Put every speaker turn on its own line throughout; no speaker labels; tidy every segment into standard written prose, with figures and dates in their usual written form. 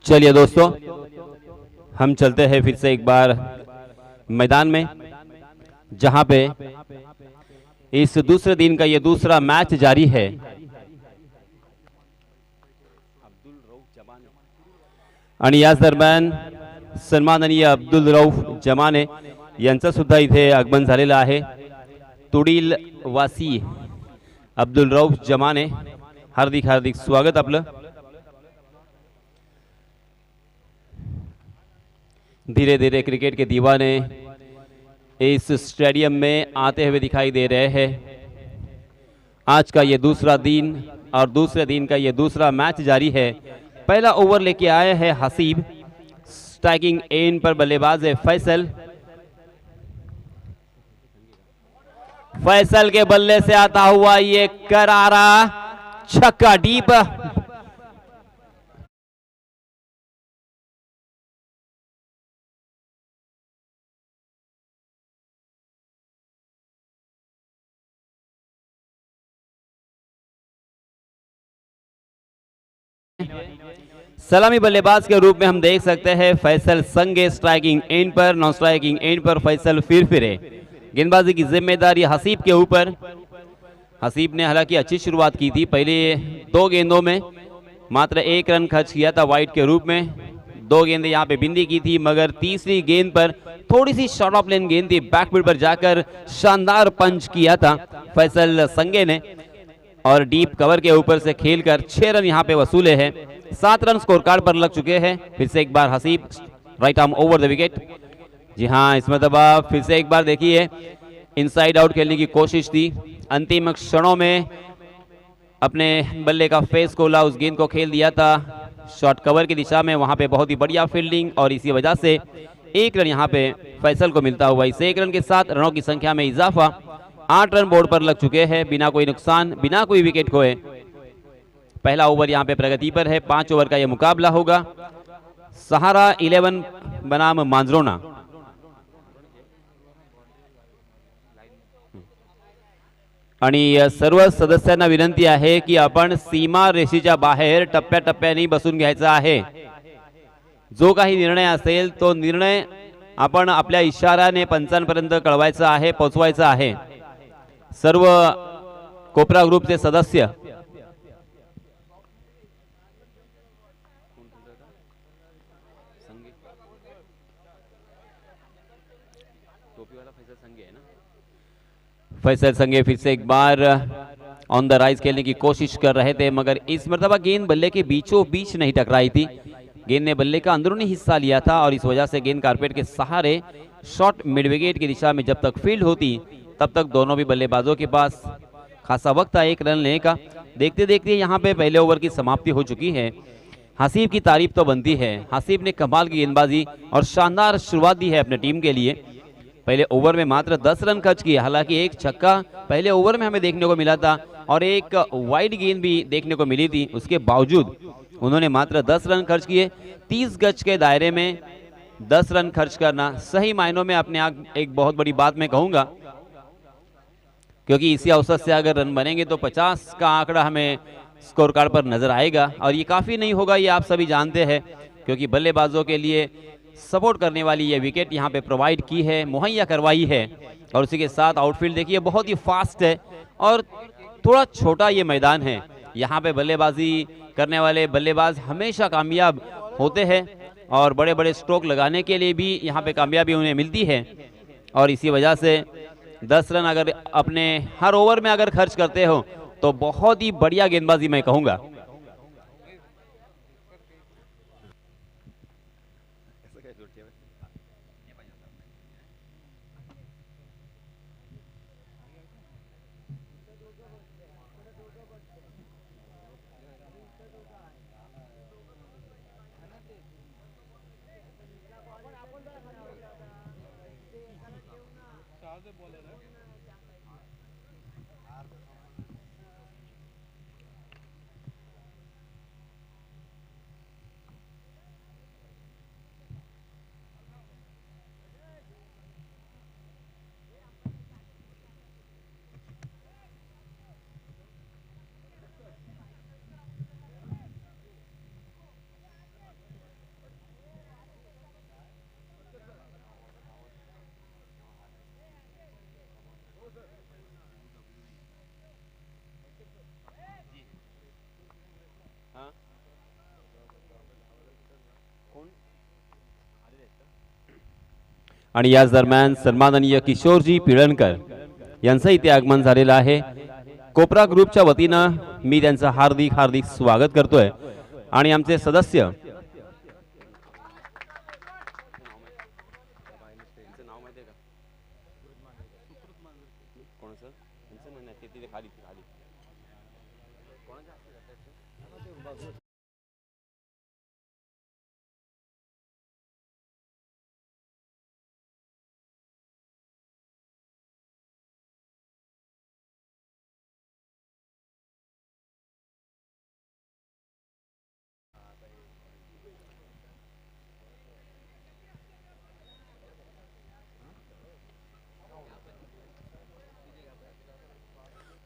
चलिए दोस्तों, हम चलते हैं फिर से एक बार मैदान में, जहां पे इस दूसरे दिन का ये दूसरा मैच जारी है। आणि याच दरम्यान सन्माननीय अब्दुल रऊफ जमाने यांचं सुद्धा इथे आगमन झालेलं आहे। तुडील वासी अब्दुल रऊफ जमाने, हार्दिक हार्दिक स्वागत आपलं। धीरे धीरे क्रिकेट के दीवाने इस स्टेडियम में आते हुए दिखाई दे रहे हैं। आज का ये दूसरा दिन और दूसरे दिन का ये दूसरा मैच जारी है। पहला ओवर लेके आए हैं हसीब, स्ट्राइकिंग एंड पर बल्लेबाज है फैसल। फैसल के बल्ले से आता हुआ ये करारा छक्का डीप। सलामी बल्लेबाज के रूप में हम देख सकते हैं फैसल संगे स्ट्राइकिंग एंड पर, नॉन स्ट्राइकिंग एंड पर फैसल फिर गेंदबाजी की जिम्मेदारी हसीब के ऊपर। हसीब ने हालांकि अच्छी शुरुआत की थी, पहले 2 गेंदों में मात्र 1 रन खर्च किया था वाइड के रूप में। 2 गेंदें यहां पे बिंदी की थी, मगर तीसरी गेंद पर थोड़ी सी शॉर्ट ऑफ लेन गेंद थी, बैकफुट पर जाकर शानदार पंच किया था फैसल संगे ने और डीप कवर के ऊपर से खेलकर 6 रन यहां पे वसूले हैं। 7 रन स्कोर कार्ड पर लग चुके हैं। फिर से एक बार Haseeb right arm over the wicket. जी हां, इस मतलब फिर से एक बार देखिए इनसाइड आउट खेलने की कोशिश थी, अंतिम क्षणों में अपने बल्ले का फेस खोला, उस गेंद को खेल दिया था शॉर्ट कवर की दिशा में। वहां पे बहुत ही बढ़िया फील्डिंग और इसी वजह से 1 रन यहां पे फैसल को मिलता हुआ। इस 1 रन के साथ रनों की संख्या में इजाफा, 8 रन बोर्ड पर लग चुके हैं बिना कोई नुकसान, बिना कोई विकेट खोए। पहला ओवर यहां पे प्रगति पर है। 5 ओवर का यह मुकाबला होगा। सहारा 11 बनाम मांजरोना। आणि सर्व सदस्यांना विनंती आहे की आपण सीमा रेषेच्या बाहेर टप्प्याटप्प्याने बसून घ्यायचा आहे। जो काही निर्णय असेल तो निर्णय आपण आपल्या इशाऱ्याने पंचांपर्यंत कळवायचा आहे, पोहोचवायचा आहे। सर्व कोपरा ग्रुपचे सदस्य फैसल संगे फिर से एक बार ऑन द राइज खेलने की कोशिश कर रहे थे, मगर इस मर्तबा गेंद बल्ले के बीचों बीच नहीं टकराई थी। गेंद ने बल्ले का अंदरूनी हिस्सा लिया था और इस वजह से गेंद कारपेट के सहारे शॉर्ट मिड विकेट की दिशा में जब तक फील्ड होती तब तक दोनों भी बल्लेबाजों के पास खासा वक्त था 1 रन लेने का। देखते देखते यहाँ पे पहले ओवर की समाप्ति हो चुकी है। हसीब की तारीफ तो बनती है, हसीब ने कमाल की गेंदबाजी और शानदार शुरुआत दी है अपने टीम के लिए। पहले ओवर में मात्र 10 रन खर्च किए, हालांकि एक छक्का पहले ओवर में हमें देखने को मिला था और एक वाइड गेंद भी देखने को मिली थी। उसके बावजूद उन्होंने मात्र 10 रन खर्च किए। 30 गज के दायरे में 10 रन खर्च करना सही मायनों में अपने आप एक बहुत बड़ी बात मैं कहूंगा, क्योंकि इसी अवसर से अगर रन बनेंगे तो 50 का आंकड़ा हमें स्कोर कार्ड पर नजर आएगा और ये काफी नहीं होगा, ये आप सभी जानते हैं, क्योंकि बल्लेबाजों के लिए सपोर्ट करने वाली ये विकेट यहाँ पे प्रोवाइड की है, मुहैया करवाई है। और उसी के साथ आउटफील्ड देखिए बहुत ही फास्ट है और थोड़ा छोटा ये मैदान है। यहाँ पे बल्लेबाजी करने वाले बल्लेबाज हमेशा कामयाब होते हैं और बड़े बड़े स्ट्रोक लगाने के लिए भी यहाँ पे कामयाबी उन्हें मिलती है। और इसी वजह से 10 रन अगर अपने हर ओवर में अगर खर्च करते हो तो बहुत ही बढ़िया गेंदबाजी मैं कहूँगा। आणि याच दरम्यान सन्माननीय किशोरजी पिळणकर यांचं इथे आगमन झालेलं आहे। कोपरा ग्रुपच्या वतीनं मी त्यांचं हार्दिक हार्दिक स्वागत करतोय आणि आमचे सदस्य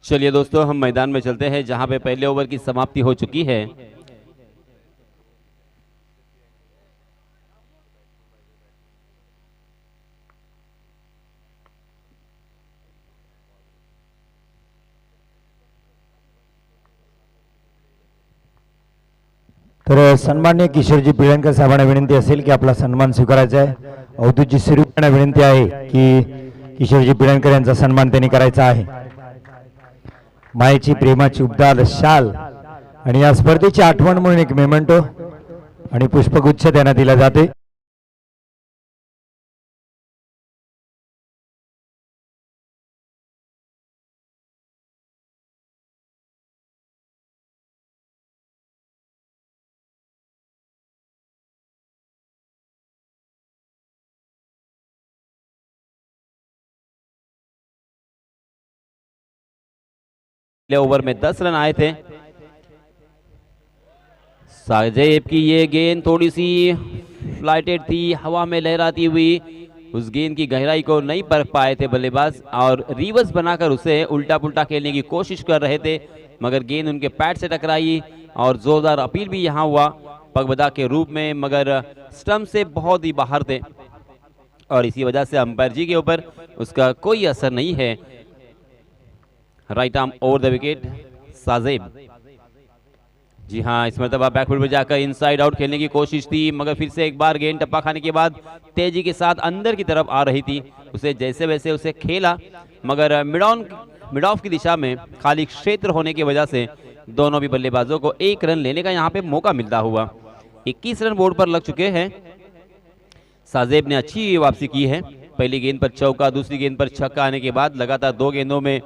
चलिए दोस्तों हम मैदान में चलते हैं जहां पे पहले ओवर की समाप्ति हो चुकी है।
तर सन्माननीय किशोरजी पिळणकर साहेबांना विनंती असेल की आपला सन्मान स्वीकारायचा आहे। अवधूतजी सिरू यांना विनंती आहे की किशोरजी पिळणकर यांचा सन्मान त्यांनी करायचा आहे। मायेची प्रेमाची उबदार शाल आणि या स्पर्धेची आठवण म्हणून एक मेमेंटो आणि पुष्पगुच्छ त्यांना दिला जाते।
ओवर में 10 रन आए थे। साजेब की ये गेंद थोड़ी सी फ्लाइटेड थी, हवा में लहराती हुई, उस गेंद की गहराई को नहीं परख पाए थे बल्लेबाज और रिवर्स बनाकर उसे उल्टा पुल्टा खेलने की कोशिश कर रहे थे, मगर गेंद उनके पैड से टकराई और जोरदार अपील भी यहां हुआ पगबदा के रूप में, मगर स्टंप से बहुत ही बाहर थे और इसी वजह से अंपायर जी के ऊपर उसका कोई असर नहीं है। Right arm over the wicket Sajeb. जी हाँ, इस मरतबा बैकफुट पर जाकर इनसाइड आउट खेलने की कोशिश थी, मगर फिर से एक बार गेंद टप्पा खाने के बाद तेजी के साथ अंदर की तरफ आ रही थी, उसे जैसे वैसे उसे खेला, मगर मिड ऑफ की दिशा में खाली क्षेत्र होने की वजह से दोनों भी बल्लेबाजों को एक रन लेने का यहाँ पे मौका मिलता हुआ। 21 रन बोर्ड पर लग चुके हैं। साजेब ने अच्छी वापसी की है, पहली गेंद पर चौका, दूसरी गेंद पर छक्का आने के बाद लगातार 2 गेंदों में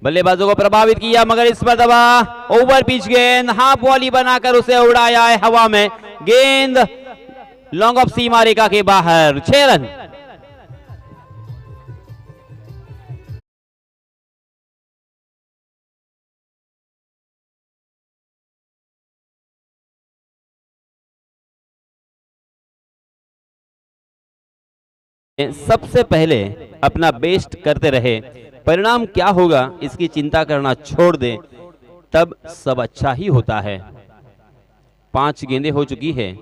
बल्लेबाजों को प्रभावित किया, मगर इस पर दबा ओवर पिच गेंद हाफ वॉली बनाकर उसे उड़ाया है हवा में। गेंद लॉन्ग ऑफ सीमा रेखा के बाहर, 6 रन। सबसे पहले अपना बेस्ट करते रहे, परिणाम क्या होगा इसकी चिंता करना छोड़ दें, तब सब अच्छा ही होता है। 5 गेंदें हो चुकी है।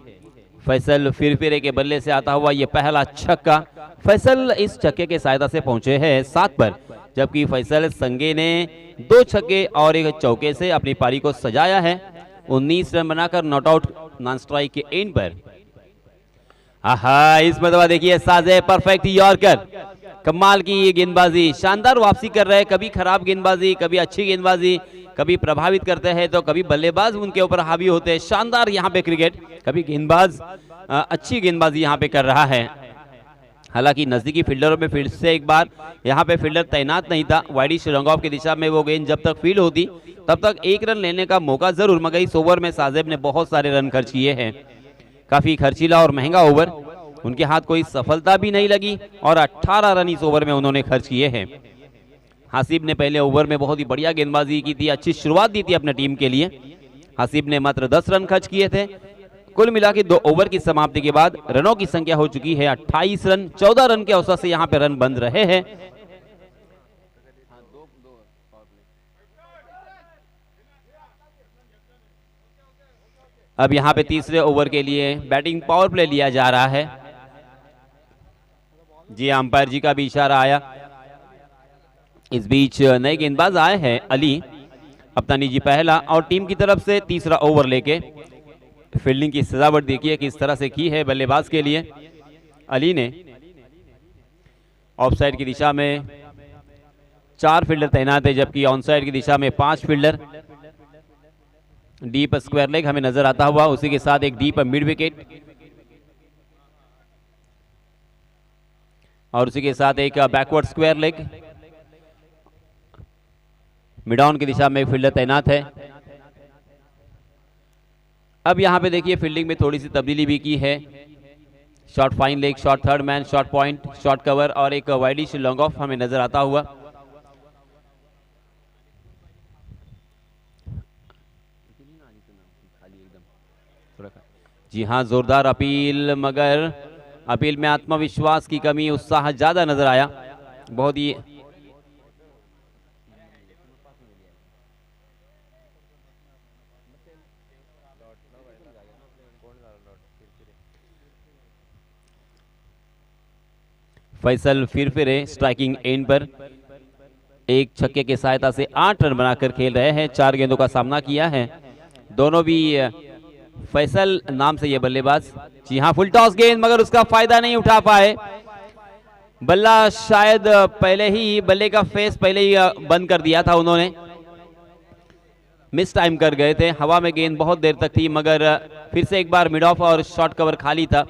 फैसल फिरफिरे के बल्ले से आता हुआ ये पहला छक्का, फैसल इस छक्के के सहायता से पहुंचे हैं 7 पर, जबकि फैसल संगे ने 2 छक्के और 1 चौके से अपनी पारी को सजाया है। 19 रन बनाकर नॉट आउट नॉन स्ट्राइक के एंड पर। आहा, इस मरतबा देखिए साजे परफेक्ट यॉर्कर, कमाल की ये गेंदबाजी, शानदार वापसी कर रहे हैं। कभी खराब गेंदबाजी, कभी अच्छी गेंदबाजी, कभी प्रभावित करते हैं तो कभी बल्लेबाज उनके ऊपर हावी होते हैं। शानदार यहाँ पे क्रिकेट, कभी गेंदबाज अच्छी गेंदबाजी यहाँ पे कर रहा है। हालांकि नजदीकी फील्डरों में फिर से एक बार यहाँ पे फील्डर तैनात नहीं था, वाइडिश रंग ऑफ की दिशा में वो गेंद जब तक फील्ड होती तब तक 1 रन लेने का मौका जरूर, मगर इस ओवर में साजेब ने बहुत सारे रन खर्च किए हैं। काफी खर्चीला और महंगा ओवर, उनके हाथ कोई सफलता भी नहीं लगी और 18 रन इस ओवर में उन्होंने खर्च किए हैं। हासिब ने पहले ओवर में बहुत ही बढ़िया गेंदबाजी की थी, अच्छी शुरुआत दी थी अपने टीम के लिए। हासिब ने मात्र 10 रन खर्च किए थे। कुल मिला के 2 ओवर की समाप्ति के बाद रनों की संख्या हो चुकी है 28 रन। 14 रन के औसत से यहाँ पे रन बन रहे हैं। अब यहाँ पे तीसरे ओवर के लिए बैटिंग पावर प्ले लिया जा रहा है। जी, अंपायर जी का भी इशारा आया। इस बीच नए गेंदबाज आए हैं अली, अपना निजी पहला, और टीम की तरफ से तीसरा ओवर लेके फील्डिंग की सजावट देखिए किस तरह से की है बल्लेबाज के लिए अली ने। ऑफसाइड की दिशा में 4 फील्डर तैनात है, जबकि ऑनसाइड की दिशा में 5 फील्डर। डीप स्क्वायर लेग हमें नजर आता हुआ, उसी के साथ एक डीप मिड विकेट और उसी के साथ एक backward square leg. Mid on की दिशा में एक फील्डर तैनात है। अब यहां पे देखिए फील्डिंग में थोड़ी सी तब्दीली भी की है। Short fine leg, short third man, short point, short cover और एक वाइडिश लॉन्ग ऑफ हमें नजर आता हुआ। जी हां, जोरदार अपील, मगर अपील में आत्मविश्वास की कमी, उत्साह ज्यादा नजर आया। बहुत ही फैसल फिर स्ट्राइकिंग एंड पर एक छक्के की सहायता से 8 रन बनाकर खेल रहे हैं। 4 गेंदों का सामना किया है दोनों भी फैसल नाम से ये बल्लेबाज। जी हाँ, फुल टॉस गेंद, मगर उसका फायदा नहीं उठा पाए। बल्ला शायद पहले ही बल्ले का फेस पहले ही बंद कर दिया था उन्होंने, मिस टाइम कर गए थे। हवा में गेंद बहुत देर तक थी, मगर फिर से एक बार मिड ऑफ और शॉर्ट कवर खाली था।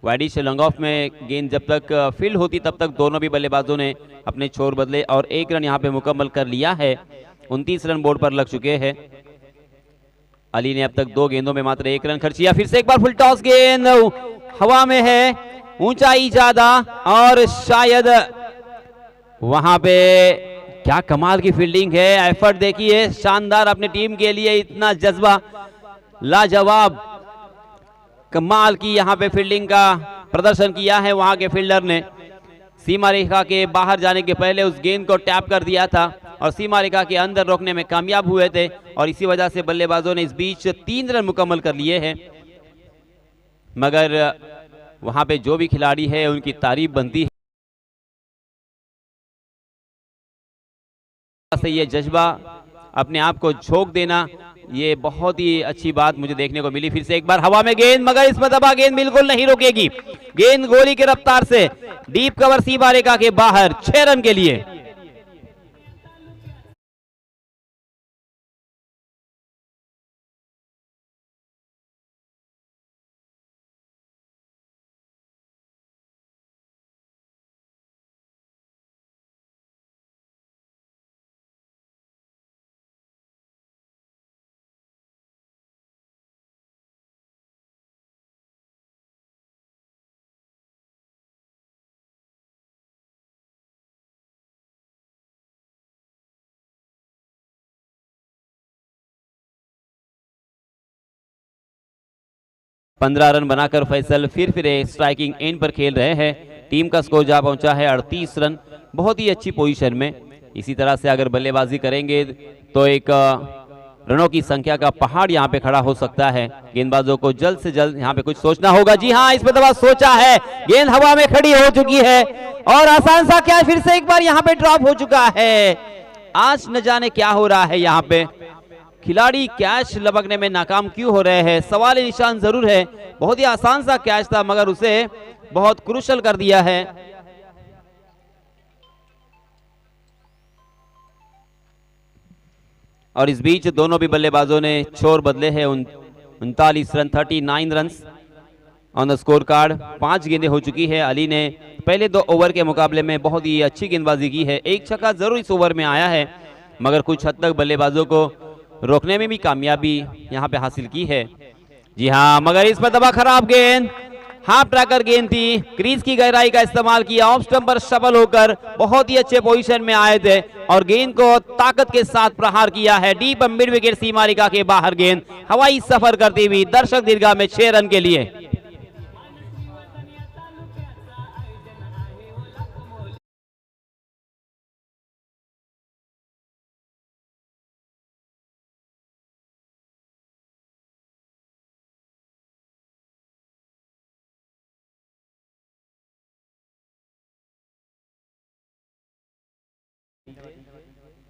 वाइडिश लॉन्ग ऑफ में गेंद जब तक फील्ड होती तब तक दोनों भी बल्लेबाजों ने अपने छोर बदले और 1 रन यहां पे मुकम्मल कर लिया है। 29 रन बोर्ड पर लग चुके हैं। अली ने अब तक 2 गेंदों में मात्र 1 रन खर्च किया। फिर से एक बार फुल टॉस गेंद, हवा में है, ऊंचाई ज्यादा और शायद वहां पे क्या कमाल की फील्डिंग है। एफर्ट देखिए शानदार, अपने टीम के लिए इतना जज्बा, लाजवाब, कमाल की यहां पे फील्डिंग का प्रदर्शन किया है वहां के फील्डर ने। सीमा रेखा के बाहर जाने के पहले उस गेंद को टैप कर दिया था और सीमा रेखा के अंदर रोकने में कामयाब हुए थे और इसी वजह से बल्लेबाजों ने इस बीच 3 रन मुकम्मल कर लिए हैं। मगर वहां पे जो भी खिलाड़ी है उनकी तारीफ बनती है। से ये जज्बा, अपने आप को झोंक देना, ये बहुत ही अच्छी बात मुझे देखने को मिली। फिर से एक बार हवा में गेंद, मगर इस मरतबा गेंद बिल्कुल नहीं रुकेगी। गेंद गोली की रफ्तार से डीप कवर सीमा रेखा के बाहर 6 रन के लिए। पंद्रह रन बनाकर फैसल फिर स्ट्राइकिंग एंड पर खेल रहे हैं। टीम का स्कोर जा पहुंचा है 38 रन, बहुत ही अच्छी पोजीशन में। इसी तरह से अगर बल्लेबाजी करेंगे तो एक रनों की संख्या का पहाड़ यहां पे खड़ा हो सकता है। गेंदबाजों को जल्द से जल्द यहां पे कुछ सोचना होगा। जी हां, इस पर सोचा है, गेंद हवा में खड़ी हो चुकी है और आसान सा क्या फिर से एक बार यहां पे ड्रॉप हो चुका है। आज न जाने क्या हो रहा है यहां पे, खिलाड़ी कैच लपकने में नाकाम क्यों हो रहे हैं, सवाल निशान जरूर है। बहुत ही आसान सा कैच था मगर उसे बहुत क्रूशल कर दिया है। और इस बीच दोनों भी बल्लेबाजों ने छोर बदले हैं। 39 run, 39 run on the score card. 5 गेंदें हो चुकी है। अली ने पहले 2 ओवर के मुकाबले में बहुत ही अच्छी गेंदबाजी की है। एक छक्का जरूर इस ओवर में आया है मगर कुछ हद तक बल्लेबाजों को रोकने में भी कामयाबी यहां पे हासिल की है। जी हां, मगर इस पर दबा खराब गेंद, हाफ ट्रैकर गेंद थी। क्रीज की गहराई का इस्तेमाल किया, ऑफ स्टंप पर सफल होकर बहुत ही अच्छे पोजीशन में आए थे और गेंद को ताकत के साथ प्रहार किया है। डीप मिड विकेट सीमा रेखा के बाहर गेंद हवाई सफर करती हुई दर्शक दीर्घा में 6 रन के लिए।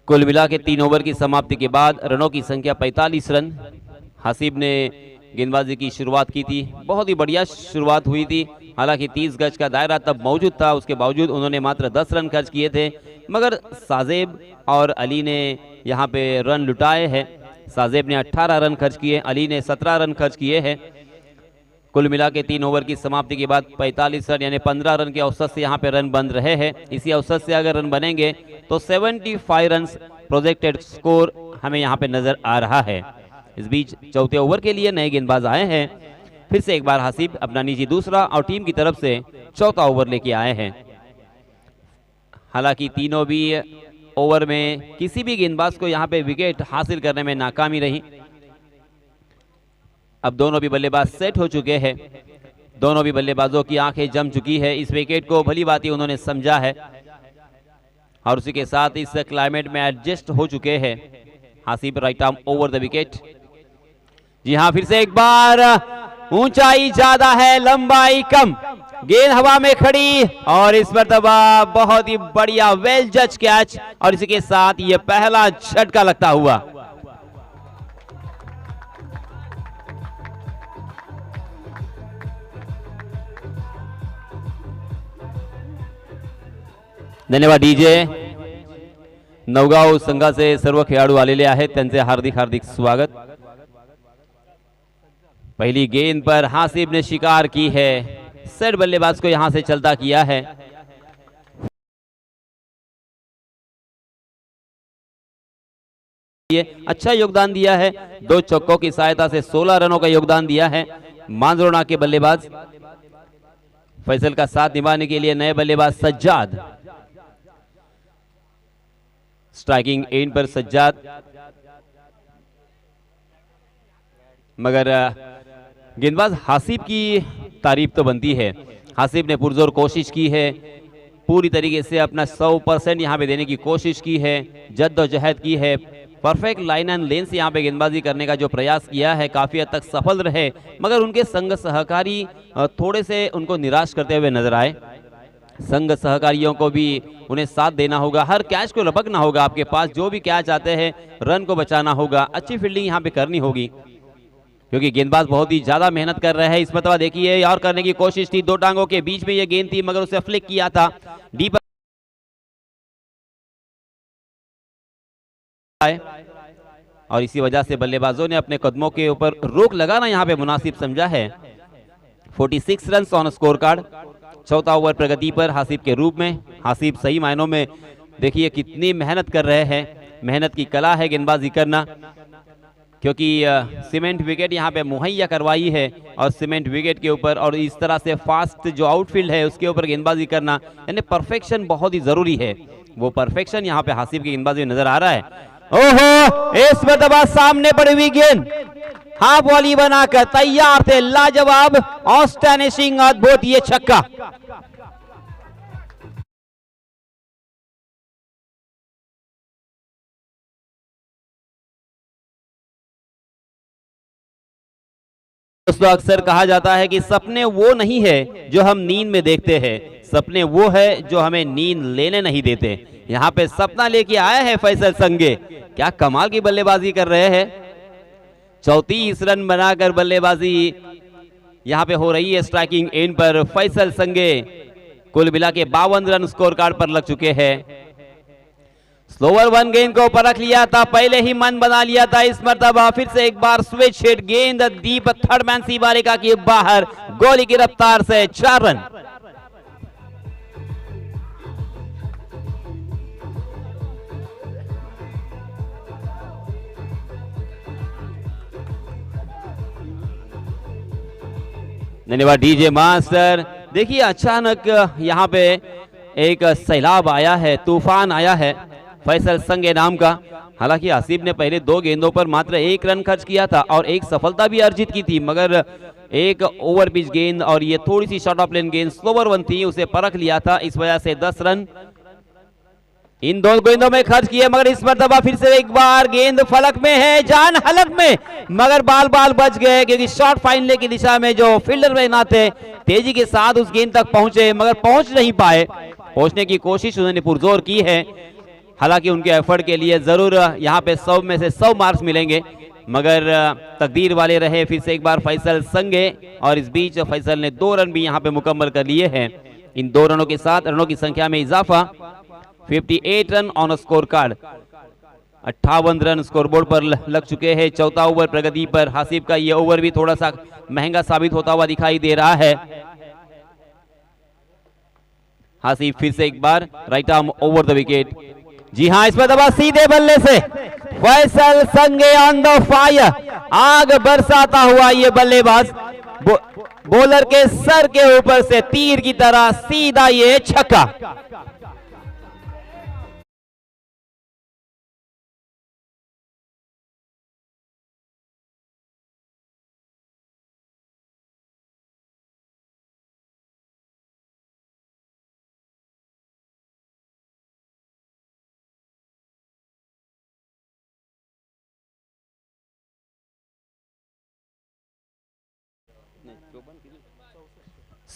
कुल मिला के 3 ओवर की समाप्ति के बाद रनों की संख्या 45 रन। हसीब ने गेंदबाजी की शुरुआत की थी, बहुत ही बढ़िया शुरुआत हुई थी। हालांकि 30 गज का दायरा तब मौजूद था, उसके बावजूद उन्होंने मात्र 10 रन खर्च किए थे, मगर साजेब और अली ने यहाँ पे रन लुटाए हैं। साजेब ने 18 रन खर्च किए, अली ने 17 रन खर्च किए हैं। कुल मिला के 3 ओवर की समाप्ति के बाद 45 रन यानी 15 रन के औसत से यहाँ पे रन बन रहे हैं। इसी औसत से अगर रन बनेंगे तो 75 रन प्रोजेक्टेड स्कोर हमें यहाँ पे नजर आ रहा है। इस बीच चौथे ओवर के लिए नए गेंदबाज आए हैं। फिर से एक बार हसीब अपना निजी दूसरा और टीम की तरफ से चौथा ओवर लेके आए हैं। हालांकि तीनों भी ओवर में किसी भी गेंदबाज को यहाँ पे विकेट हासिल करने में नाकामी रही। अब दोनों भी बल्लेबाज सेट हो चुके हैं, दोनों भी बल्लेबाजों की आंखें जम चुकी है। इस विकेट को भली बात उन्होंने समझा है और उसी के साथ इस क्लाइमेट में एडजस्ट हो चुके हैं। Haseeb right arm over the wicket. जी हाँ, फिर से एक बार ऊंचाई ज्यादा है, लंबाई कम, गेंद हवा में खड़ी और इस मर्तबा बहुत ही बढ़िया वेल जज कैच और इसी के साथ ये पहला झटका लगता हुआ। धन्यवाद डीजे। नवगाव संघाचे सर्व खेळाडू आलेले आहेत, त्यांचे हार्दिक हार्दिक स्वागत। पहली गेंद पर हासिब ने शिकार की है, सेट बल्लेबाज को यहां से चलता किया है। अच्छा योगदान दिया है, 2 चौकों की सहायता से 16 रनों का योगदान दिया है मांजरोना के बल्लेबाज। फैसल का साथ निभाने के लिए नए बल्लेबाज सज्जाद। स्ट्राइकिंग एंड पर सज्जाद, मगर गेंदबाज हासिब की तारीफ तो बनती है। हासिब ने पुरजोर कोशिश की है, पूरी तरीके से अपना 100% यहाँ पे देने की कोशिश की है, जद्दोजहद की है, परफेक्ट लाइन एंड लेन से यहाँ पे गेंदबाजी करने का जो प्रयास किया है काफी हद तक सफल रहे, मगर उनके संग सहकारी थोड़े से उनको निराश करते हुए नजर आए। संग सहकारियों को भी उन्हें साथ देना होगा, हर कैच को लपकना होगा। आपके पास जो भी कैच आते हैं रन को बचाना होगा, अच्छी फील्डिंग यहाँ पे करनी होगी, क्योंकि गेंदबाज बहुत ही ज्यादा मेहनत कर रहे हैं। इस मरतबा देखिए और करने की कोशिश थी, 2 टांगों के बीच में ये गेंद थी, मगर उसे फ्लिक किया था डीप और इसी वजह से बल्लेबाजों ने अपने कदमों के ऊपर रोक लगाना यहाँ पे मुनासिब समझा है। 46 रन ऑन स्कोर कार्ड। चौथा ओवर प्रगति पर हासिब के रूप में। हासिब सही मायनों में देखिए कितनी मेहनत कर रहे हैं, मेहनत की कला है गेंदबाजी करना, क्योंकि सीमेंट विकेट यहाँ पे मुहैया करवाई है और सीमेंट विकेट के ऊपर और इस तरह से फास्ट जो आउटफील्ड है उसके ऊपर गेंदबाजी करना यानी परफेक्शन बहुत ही जरूरी है। वो परफेक्शन यहाँ पे हासिब की गेंदबाजी नजर आ रहा है। ओहो, इस मरतबा सामने पड़ी हुई गेंद हाफ वॉली बनाकर तैयार थे, लाजवाब, ऑस्टैनिशिंग, अद्भुत ये छक्का। दोस्तों अक्सर कहा जाता है कि सपने वो नहीं है जो हम नींद में देखते हैं, सपने वो है जो हमें नींद लेने नहीं देते। यहाँ पे सपना लेके आया है फैसल संगे, क्या कमाल की बल्लेबाजी कर रहे हैं। 34 रन बनाकर बल्लेबाजी यहाँ पे हो रही है स्ट्राइकिंग एंड पर फैसल संगे। कुल मिला के 52 रन स्कोर कार्ड पर लग चुके हैं। स्लोवर 1 गेंद को परख लिया था, पहले ही मन बना लिया था। इस मरतबा फिर से एक बार स्विच हिट, गेंद दीप थर्ड मैन सीबारिका की बाहर, गोली की रफ्तार से 4 रन। धन्यवाद डीजे मास्टर। देखिए अचानक यहाँ पे एक सैलाब आया है, तूफान आया है फैसल संगे नाम का। हालांकि हासिब ने पहले 2 गेंदों पर मात्र 1 रन खर्च किया था और एक सफलता भी अर्जित की थी, मगर एक ओवर पिच गेंद और ये थोड़ी सी शॉर्ट ऑफ लेन गेंद स्लोवर 1 थी, उसे परख लिया था, इस वजह से 10 रन इन 2 गेंदों में खर्च किए। मगर इस मरतबा फिर से एक बार गेंद फलक में है, जान हलक में, मगर बाल बाल बच गए, क्योंकि शॉर्ट फाइनल की दिशा में जो फील्डर रहना थे तेजी के साथ उस गेंद तक पहुंचे, मगर पहुंच नहीं पाए। पहुंचने की कोशिश उन्होंने पुरजोर की है, हालांकि उनके एफर्ट के लिए जरूर यहाँ पे 100 में से 100 मार्क्स मिलेंगे। मगर तकदीर वाले रहे फिर से एक बार फैसल संगे, और इस बीच फैसल ने 2 रन भी यहां पे मुकम्मल कर लिए हैं। इन 2 रनों के साथ रनों की संख्या में इजाफा, 58 run on score card, 58 run scoreboard पर लग चुके हैं। चौथा ओवर प्रगति पर, हासिब का ये ओवर भी थोड़ा सा महंगा साबित होता हुआ दिखाई दे रहा है। हासिब फिर से एक बार right arm over the wicket. जी हां, इस पर दबा सीधे बल्ले से फैसल संगे ऑन द फायर, आग बरसाता हुआ ये बल्लेबाज बॉलर के सर के ऊपर से तीर की तरह सीधा ये छक्का।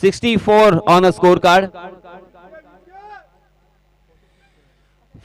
$64 ऑन स्कोर कार्ड।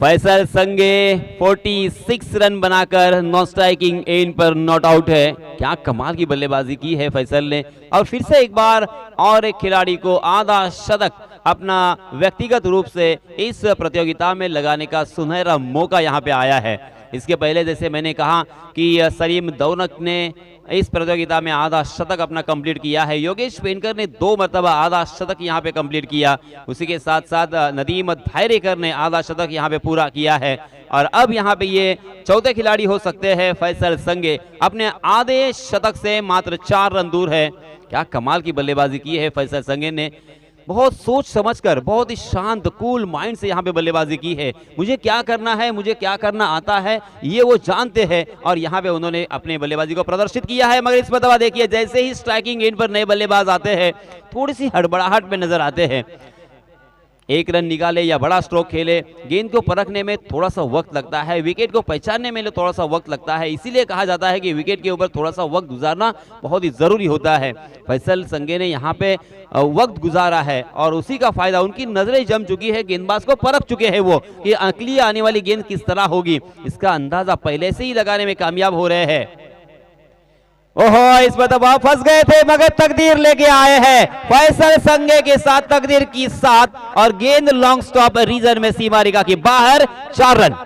फैसल संगे 46 रन बनाकर non striking end per not out है। क्या कमाल की बल्लेबाजी की है फैसल ने, और फिर से एक बार और एक खिलाड़ी को आधा शतक अपना व्यक्तिगत रूप से इस प्रतियोगिता में लगाने का सुनहरा मौका यहां पे आया है। इसके पहले जैसे मैंने कहा कि सलीम दौनक ने इस प्रतियोगिता में आधा शतक अपना कंप्लीट किया है। योगेश पेनकर ने 2 मरतबा आधा शतक यहां पे कंप्लीट किया। उसी के साथ साथ नदीम धायरेकर ने आधा शतक यहां पे पूरा किया है, और अब यहां पे ये चौथे खिलाड़ी हो सकते हैं फैसल संगे। अपने आधे शतक से मात्र 4 रन दूर है। क्या कमाल की बल्लेबाजी की है फैसल संगे ने, बहुत सोच समझकर, बहुत ही शांत कूल माइंड से यहाँ पे बल्लेबाजी की है। मुझे क्या करना है, मुझे क्या करना आता है, ये वो जानते हैं, और यहाँ पे उन्होंने अपने बल्लेबाजी को प्रदर्शित किया है। मगर इस पर दवा देखिए, जैसे ही स्ट्राइकिंग एंड पर नए बल्लेबाज आते हैं थोड़ी सी हड़बड़ाहट में नजर आते हैं। 1 रन निकाले या बड़ा स्ट्रोक खेले, गेंद को परखने में थोड़ा सा वक्त लगता है, विकेट को पहचानने में थोड़ा सा वक्त लगता है। इसीलिए कहा जाता है कि विकेट के ऊपर थोड़ा सा वक्त गुजारना बहुत ही जरूरी होता है। फैसल संगे ने यहाँ पे वक्त गुजारा है, और उसी का फायदा, उनकी नजरें जम चुकी है, गेंदबाज को परख चुके हैं वो कि अगली आने वाली गेंद किस तरह होगी, इसका अंदाजा पहले से ही लगाने में कामयाब हो रहे हैं। ओहो, इस पर दबाव फंस गए थे, मगर तकदीर लेके आए हैं फैसल संगे के साथ, तकदीर की साथ, और गेंद लॉन्ग स्टॉप रीजन में सीमा रेखा के बाहर, 4 रन।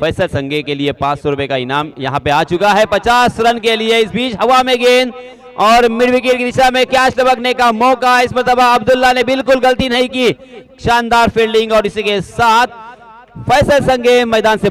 फैसल संगे के लिए 500 रुपए का इनाम यहां पे आ चुका है 50 रन के लिए। इस बीच हवा में गेंद और मिड विकेट की दिशा में कैच लपकने का मौका, इस मरतबा अब्दुल्ला ने बिल्कुल गलती नहीं की, शानदार फील्डिंग, और इसी के साथ फैसल संगे मैदान से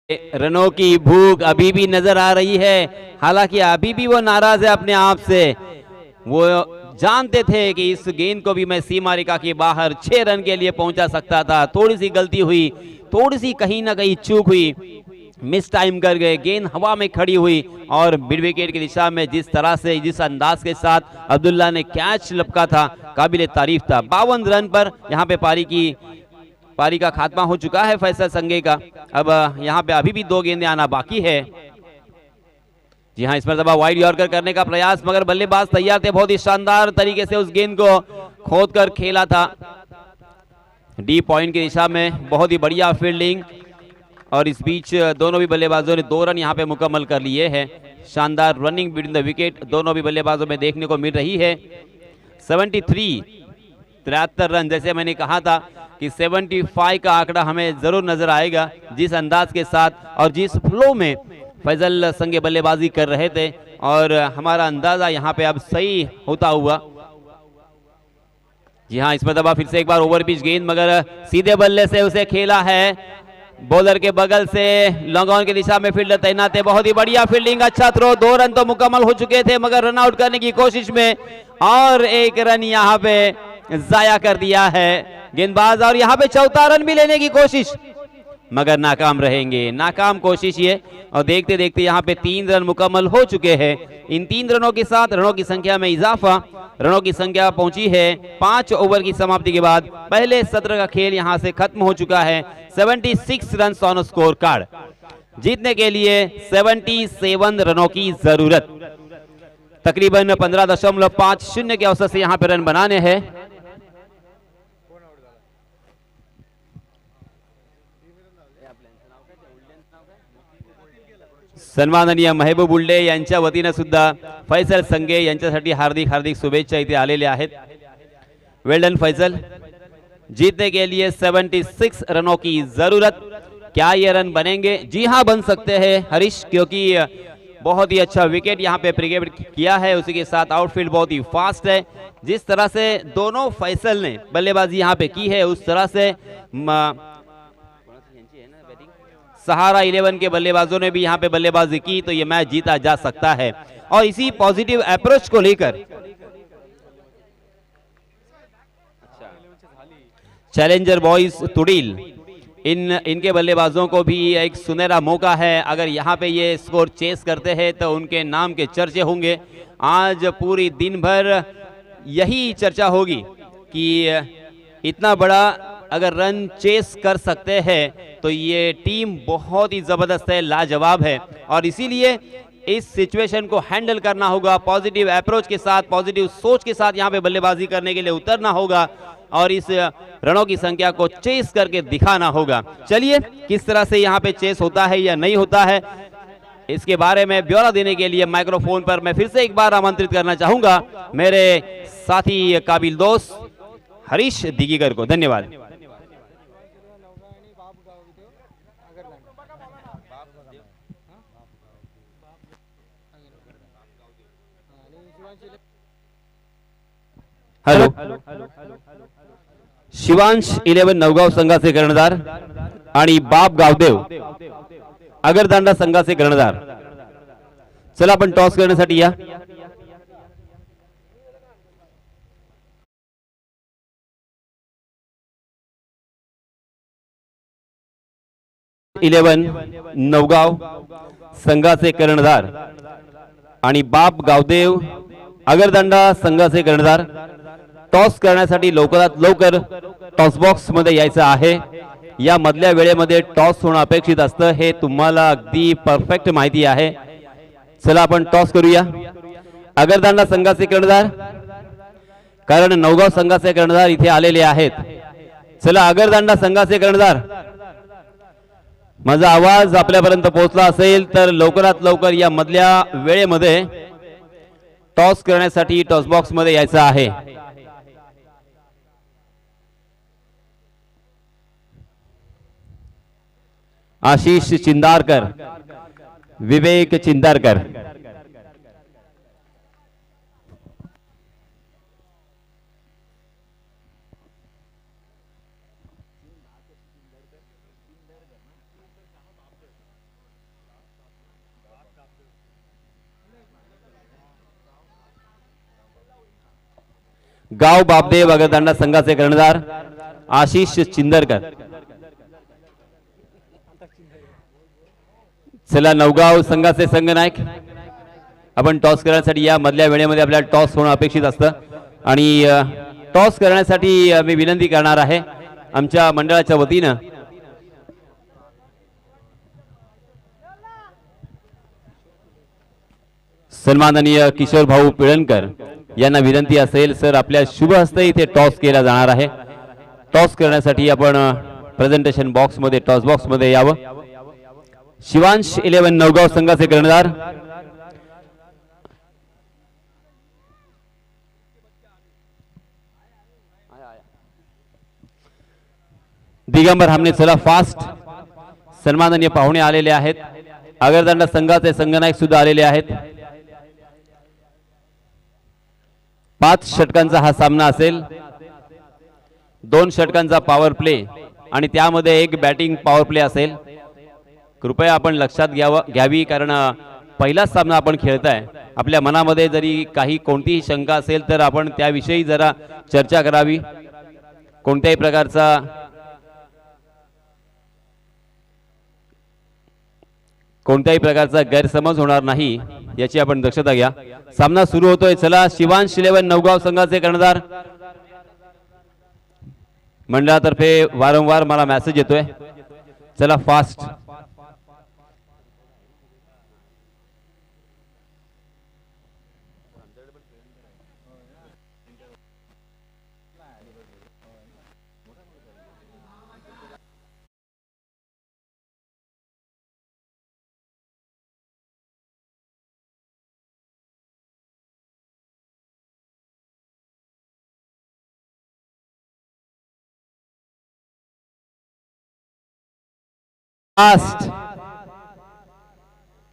रनों की भूख अभी भी नजर आ रही है। हालांकि अभी भी वो नाराज है अपने आप से, वो जानते थे कि इस गेंद को भी मैं सीमा रेखा के बाहर 6 रन के लिए पहुंचा सकता था। थोड़ी सी गलती हुई, थोड़ी सी कहीं ना कहीं चूक हुई, मिस टाइम कर गए, गेंद हवा में खड़ी हुई, और मिड विकेट की दिशा में जिस तरह से, जिस अंदाज के साथ अब्दुल्ला ने कैच लपका था, काबिल तारीफ था। 52 रन पर यहाँ पे पारी की पारी का खात्मा हो चुका है फैसल संगे का। अब यहाँ पे अभी भी 2 गेंदें आना बाकी है। जी हाँ, इस मरतबा वाइड यॉर्कर करने का प्रयास, मगर बल्लेबाज तैयार थे, बहुत ही शानदार तरीके से उस गेंद को खोद कर खेला था डी पॉइंट की दिशा में। बहुत ही बढ़िया फील्डिंग, और इस बीच दोनों भी बल्लेबाजों ने 2 रन यहाँ पे मुकम्मल कर लिए हैं। शानदार रनिंग बिटवीन द विकेट दोनों भी बल्लेबाजों में देखने को मिल रही है। 73 रन, जैसे मैंने कहा था कि 75 का आंकड़ा हमें जरूर नजर आएगा, जिस अंदाज के साथ और जिस फ्लो में फैसल संगे बल्लेबाजी कर रहे थे, और हमारा अंदाजा यहाँ पे अब सही होता हुआ। जी हाँ, इस मरतबा फिर से एक बार ओवर पिच गेंद, मगर सीधे बल्ले से उसे खेला है बॉलर के बगल से। लॉन्ग ऑन की दिशा में फील्डर तैनात है, बहुत ही बढ़िया फील्डिंग, अच्छा थ्रो। 2 रन तो मुकम्मल हो चुके थे, मगर रन आउट करने की कोशिश में और 1 रन यहाँ पे जाया कर दिया है गेंदबाज, और यहाँ पे 4था रन भी लेने की कोशिश, मगर नाकाम रहेंगे। नाकाम कोशिश ये, और देखते देखते यहाँ पे 3 रन मुकम्मल हो चुके हैं। इन 3 रनों के साथ रनों की संख्या में इजाफा, रनों की संख्या पहुंची है 5 ओवर की समाप्ति के बाद। पहले सत्र का खेल यहाँ से खत्म हो चुका है। 76 रन ऑन स्कोर कार्ड, जीतने के लिए 77 रनों की जरूरत। तकरीबन 15.50 के औसत से यहाँ पे रन बनाने हैं। सन्माननीय महबूब उल्डे यांच्या वतीने सुद्धा फैसल संगे यांच्यासाठी हार्दिक हार्दिक शुभेच्छा इथे आलेले आहेत। वेल डन फैसल, जीतने के लिए 76 रनों की जरूरत। क्या ये रन बनेंगे? जी हाँ, बन सकते हैं हरीश, क्योंकि बहुत ही अच्छा विकेट यहाँ पे प्रिकेट किया है, उसी के साथ आउटफील्ड बहुत ही फास्ट है। जिस तरह से दोनों फैसल ने बल्लेबाजी यहाँ पे की है, उस तरह से सहारा 11 के बल्लेबाजों ने भी यहाँ पे बल्लेबाजी की, तो ये मैच जीता जा सकता है। और इसी पॉजिटिव अप्रोच को लेकर चैलेंजर बॉयज तुड़ील, इनके बल्लेबाजों को भी एक सुनहरा मौका है। अगर यहाँ पे ये स्कोर चेस करते हैं तो उनके नाम के चर्चे होंगे। आज पूरी दिन भर यही चर्चा होगी कि इतना बड़ा अगर रन चेस कर सकते हैं तो ये टीम बहुत ही जबरदस्त है, लाजवाब है। और इसीलिए इस सिचुएशन को हैंडल करना होगा, पॉजिटिव अप्रोच के साथ, पॉजिटिव सोच के साथ यहाँ पे बल्लेबाजी करने के लिए उतरना होगा, और इस रनों की संख्या को चेस करके दिखाना होगा। चलिए, किस तरह से यहाँ पे चेस होता है या नहीं होता है, इसके बारे में ब्यौरा देने के लिए माइक्रोफोन पर मैं फिर से एक बार आमंत्रित करना चाहूंगा मेरे साथी काबिल दोस्त हरीश दिगीगर को। धन्यवाद। हेलो, शिवांश 11 नवगाव संघाचे कर्णधार आणि बाप गावदेव अगरदांडा संघाचे कर्णधार। चला आपण टॉस करण्यासाठी या। इलेवन नवगाव संघाचे कर्णधार आणि बाप गावदेव अगरदांडा संघाचे कर्णधार टॉस करण्यासाठी लवकरात लवकर टॉस बॉक्स मध्ये यायचं आहे। या मधल्या वेळेमध्ये टॉस होणं अपेक्षित असतं, हे तुम्हाला अगदी परफेक्ट माहिती आहे। चला आपण टॉस करूया। अगरदांडा संघाचे कर्णधार, कारण नवगाव संघाचे कर्णधार इथे आलेले आहेत। चला अगरदांडा संघाचे कर्णधार, माझा आवाज आपल्यापर्यंत पोहोचला असेल तर लवकरात लवकर या मधल्या वेळेमध्ये टॉस करण्यासाठी टॉस बॉक्स मध्ये यायचं आहे। आशीष चिंदारकर, विवेक चिंदारकर, गाव बापदेव अगरदांडा संघाचे कर्णधार आशीष चिंदरकर। चला नवगाव संघाचे संघनायक, आपण टॉस करण्यासाठी या मधल्या वेळेमध्ये आपल्याला टॉस होणं अपेक्षित असतं, आणि टॉस करण्यासाठी मी विनंती करणार आहे आमच्या मंडळाच्या वतीनं सन्माननीय किशोर भाऊ पिळणकर यांना विनंती असेल सर आपल्या शुभ हस्ते इथे टॉस केला जाणार आहे. टॉस करण्यासाठी आपण प्रेझेंटेशन बॉक्स मध्ये टॉस बॉक्स मध्ये यावं. शिवांश 11 नवगाव संघाचे कर्णधार दिगंबर हमने चला फास्ट. सन्माननीय पाहुणे आलेले आहेत. आगरदांडा संघाचे संघनायक सुद्धा आलेले आहेत. 5 षटकांचा हा सामना असेल. 2 षटकांचा पॉवर प्ले आणि त्यामध्ये एक बॅटिंग पॉवर प्ले असेल. कृपया आपण लक्षात घ्यावी कारण पहिलाच सामना आपण खेळताय. आपल्या मनामध्ये जरी काही कोणतीही शंका असेल तर आपण त्याविषयी जरा चर्चा करावी. कोणत्याही प्रकारचा गैरसमज होणार नाही याची आपण दक्षता घ्या. सामना सुरू होतोय. चला शिवांश 11 नवगाव संघाचे कर्णधार. मंडळातर्फे वारंवार मला मेसेज येतोय चला फास्ट.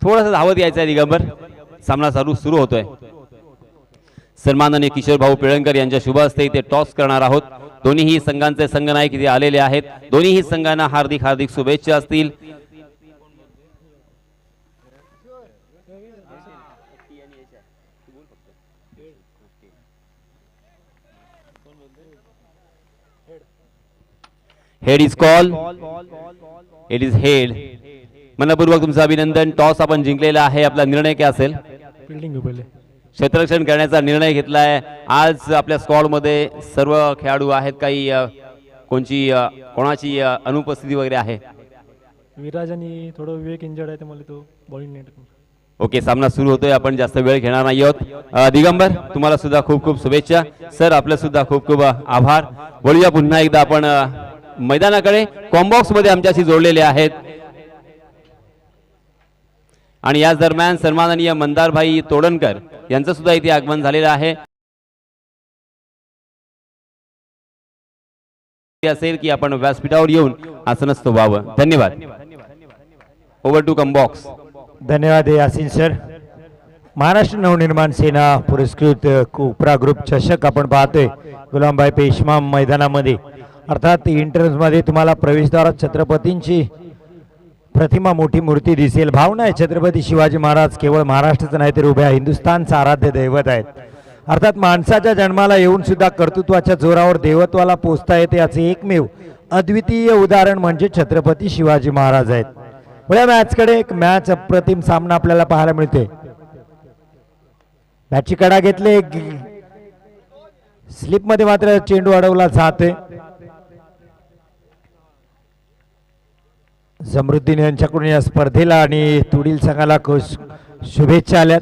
थोडंसं धावत यायचं आहे दिगंबर. सामना सुरू होतोय. सन्माननीय किशोर भाऊ पिळणकर यांच्या शुभ हस्ते इथे टॉस करणार आहोत. दोन्हीही संघांचे संघनायक इथे आलेले आहेत. दोन्हीही संघांना हार्दिक हार्दिक शुभेच्छा असतील. Head is call. It is head. मनपूर्वक तुमचं अभिनंदन. टॉस आपण जिंकलेला आहे. आपला निर्णय काय असेल? क्षेत्ररक्षण करण्याचा निर्णय घेतलाय. आज आपल्या स्क्वॉड मध्ये सर्व खेळाडू आहेत. काही कोणाची अनुपस्थिती वगैरे आहे?
विराज आणि थोडं विवेक इंजर्ड आहे त्यामुळे तो बॉलिंग नाही.
ओके सामना सुरू होतोय. आपण जास्त वेळ घेणार नाही आहोत. दिगंबर तुम्हाला सुद्धा खूप खूप शुभेच्छा. सर आपलं सुद्धा खूप खूप आभार. बोलूया पुन्हा एकदा आपण मैदानाकडे. कॉम्बॉक्स मध्ये आमच्याशी जोडलेले आहेत आणि याच दरम्यान सन्माननीय मंदारभाई तोडणकर यांचं सुद्धा इथे आगमन झालेलं आहे. असेल की आपण व्यासपीठावर येऊन आसनस्थ व्हावं. धन्यवाद. Over to combox.
धन्यवाद यासिन सर. महाराष्ट्र नवनिर्माण सेना पुरस्कृत उपरा ग्रुप चषक आपण पाहतोय गुलामभाई पेशमा मैदानामध्ये. अर्थात एंट्रन्समध्ये तुम्हाला प्रवेशद्वारात छत्रपतींची प्रतिमा मोठी मूर्ती दिसेल. भावना आहे छत्रपती शिवाजी महाराज केवळ महाराष्ट्राचं नाही तर उभ्या हिंदुस्थानचं आराध्य दैवत आहेत. अर्थात माणसाच्या जन्माला येऊन सुद्धा कर्तृत्वाच्या जोरावर देवत्वाला पोचता येते याचे एकमेव अद्वितीय उदाहरण म्हणजे छत्रपती शिवाजी महाराज आहेत. पुढे मॅचकडे एक मॅच अप्रतिम सामना आपल्याला पाहायला मिळते. मॅचची कडा घेतले. स्लिपमध्ये मात्र चेंडू अडवला जातोय. समृद्धीन यांच्याकडून या स्पर्धेला आणि तुडील संघाला शुभेच्छा आल्यात.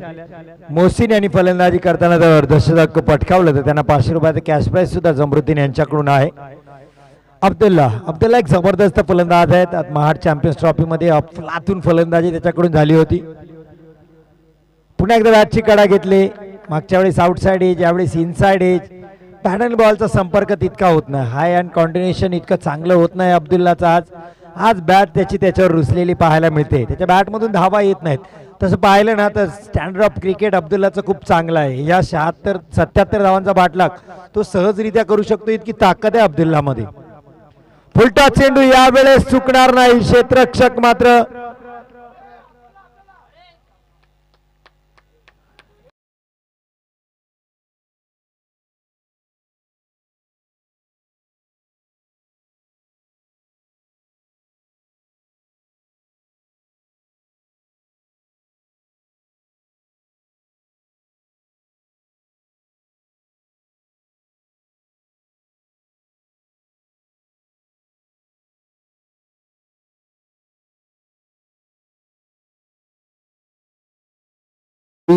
मोहसिन यांनी फलंदाजी करताना जर दशक पटकावलं तर त्यांना 500 रुपयाचं कॅश प्राइज सुद्धा समृद्धीन यांच्याकडून आहे. अब्दुल्ला एक जबरदस्त फलंदाज आहेत. महाड चॅम्पियन्स ट्रॉफी मध्ये अफलातून फलंदाजी त्याच्याकडून झाली होती. पुन्हा एकदा मॅचची कडा घेतली. मागच्या वेळेस आउटसाइड एज, यावेळेस इनसाइड एज. बॅट अँड बॉलचा संपर्क तितका होत नाही. हाय अँड कॉन्टिन्युएशन इतकं चांगलं होत नाही अब्दुल्लाचा. आज बॅट त्याच्यावर रुसलेली पाहायला मिळते. त्याच्या बॅटमधून धावा येत नाहीत. तसं पाहिलं ना तर स्टँडर्ड ऑफ क्रिकेट अब्दुल्लाचं खूप चांगलं आहे. या 76-77 धावांचा बाटलाक तो सहजरित्या करू शकतो इतकी ताकद आहे अब्दुल्लामध्ये. फुलटा चेंडू यावेळेस चुकणार नाही. क्षेत्ररक्षक मात्र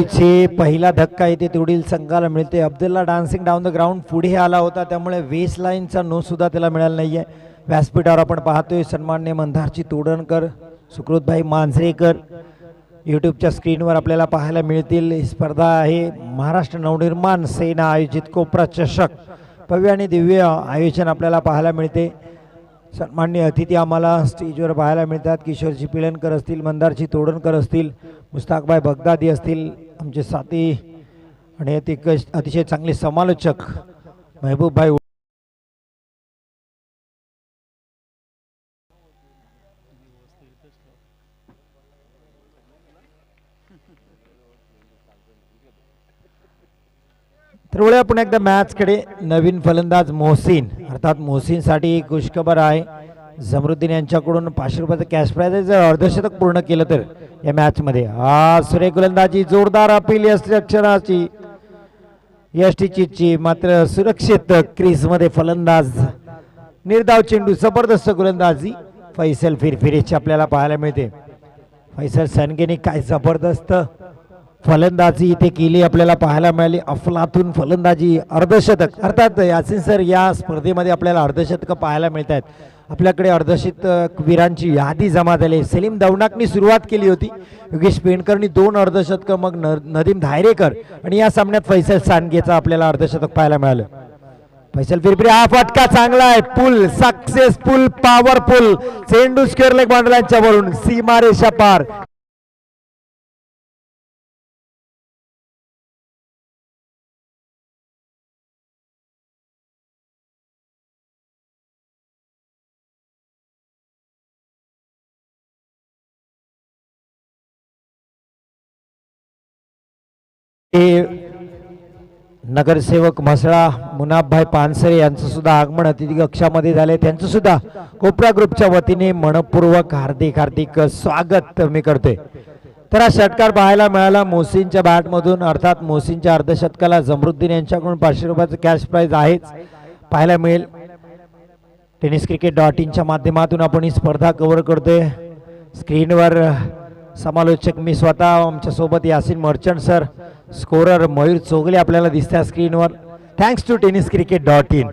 चे पहिला धक्का इथे तुडील संघाला मिळते. Abdullah dancing down the ground पुढे आला होता, त्यामुळे वेस्ट लाईनचा नो सुद्धा त्याला मिळाला नाहीये. व्यासपीठावर आपण पाहतोय सन्माननीय मंदारची तोडणकर, सुकृतभाई मांजरेकर यूट्यूबच्या स्क्रीनवर आपल्याला पाहायला मिळतील. ही स्पर्धा आहे महाराष्ट्र नवनिर्माण सेना आयोजित कोपरा चषक. भव्य आणि दिव्य आयोजन आपल्याला पाहायला मिळते. सन्माननीय अतिथी आम्हाला स्टेजवर पाहायला मिळतात. किशोरजी पिळणकर असतील, मंदारची तोडणकर असतील, मुस्ताकभाई बगदादी असतील, आमचे साथी आणि अतिशय चांगले समालोचक महबूबभाई. तर वळूया पुन्हा एकदा मॅचकडे. नवीन फलंदाज मोहसिन, अर्थात मोहसिनसाठी एक खुशखबर आहे. जमरुद्दीन यांच्याकडून 500 रुपयाचं कॅश प्राइज आहे जर अर्धशतक पूर्ण केलं तर या मॅचमध्ये. हा सुरेख गोलंदाजी, जोरदार अपील यष्टीची, यष्टीची मात्र सुरक्षित क्रीजमध्ये फलंदाज. निर्धाव चेंडू, जबरदस्त गोलंदाजी फैसल फिरफिरेची आपल्याला पाहायला मिळते. फैसल सनगेने काय जबरदस्त फलंदाजी इथे केली आपल्याला पाहायला मिळाली. अफलातून फलंदाजी, अर्धशतक. अर्थात यासिन सर या स्पर्धेमध्ये आपल्याला अर्धशतक पाहायला मिळत आहेत. आपल्याकडे अर्धशतक वीरांची यादी जमा झाली. सलीम दौनाकनी सुरुवात केली होती, योगेश पेंडकरनी 2 अर्धशतक, मग नदीम धायरेकर आणि या सामन्यात फैसल सानगेचा आपल्याला अर्धशतक पाहायला मिळालं. फैसल फिरफिरे, हा फटका चांगला आहे, पुल सक्सेसफुल, पॉवरफुल चेंडू स्क्वेअर लेग बाउंड्रीच्या वरून सीमारेषा पार. नगरसेवक म्हसळा मुनाफभाई पानसरे यांचं सुद्धा आगमन अतिथी कक्षामध्ये झाले. त्यांचं सुद्धा कोपरा ग्रुपच्या वतीने मनपूर्वक हार्दिक स्वागत मी करतोय. तर हा षटकार पाहायला मिळाला मोहसिनच्या बॅटमधून. अर्थात मोहसिनच्या अर्धशतकाला जमरुद्दीन यांच्याकडून 500 रुपयाचं कॅश प्राइज आहेच पाहायला मिळेल. tenniscricket.in माध्यमातून आपण ही स्पर्धा कव्हर करतोय. स्क्रीनवर समालोचक मी स्वतः, आमच्या सोबत यासिन मर्चंट सर, स्कोरर मयूर चोगले आपल्याला दिसतात स्क्रीनवर. Thanks to tenniscricket.in.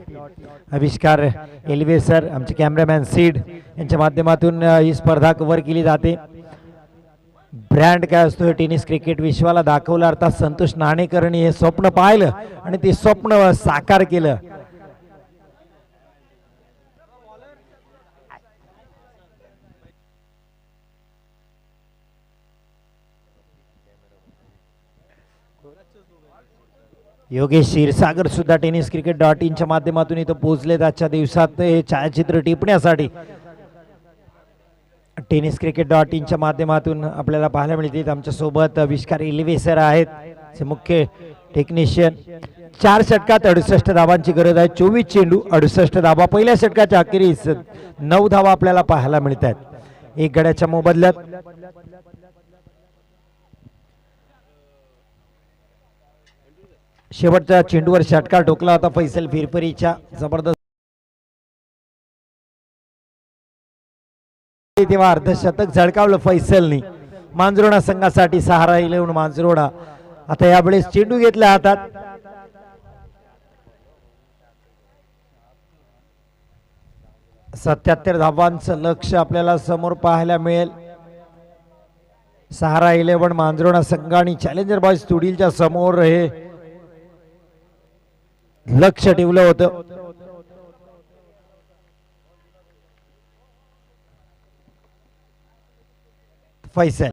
Avishkar Elve sir, आमचे कॅमेरामॅन सीड यांच्या माध्यमातून ही स्पर्धा कव्हर केली जाते. ब्रँड काय असतो हे टेनिस क्रिकेट विश्वाला दाखवलं. अर्थात संतोष नाणेकरनी हे स्वप्न पाहिलं आणि ते स्वप्न साकार केलं. योगेश क्षीरसागर सुद्धा tenniscricket.in माध्यमातून इथं पोहोचलेत आजच्या दिवसात हे छायाचित्र टिपण्यासाठी. tenniscricket.in माध्यमातून आपल्याला पाहायला मिळते. आमच्या सोबत आविष्कार एल्वे सर आहेत, मुख्य टेक्निशियन. 4 षटकात 68 धावांची गरज आहे. 24 चेंडू 68 धावा. पहिल्या षटकाच्या अखेरीस 9 धावा आपल्याला पाहायला मिळत आहेत. 1 गड्याच्या मोबदल्यात. शेवटच्या चेंडूवर षटकार ठोकला होता फैसल फिरफिरीच्या. जबरदस्त तेव्हा अर्धशतक झळकावलं फैसलनी. मांजरोडा संघासाठी सहारा येऊन मांजरोडा आता यावेळेस चेंडू घेतला हातात. सत्याहत्तर धावांचं लक्ष आपल्याला समोर पाहायला मिळेल. सहारा 11 मांजरोडा संघ आणि चॅलेंजर बॉयज तुडीलच्या समोर हे लक्ष ठेवलं होतं. फैसल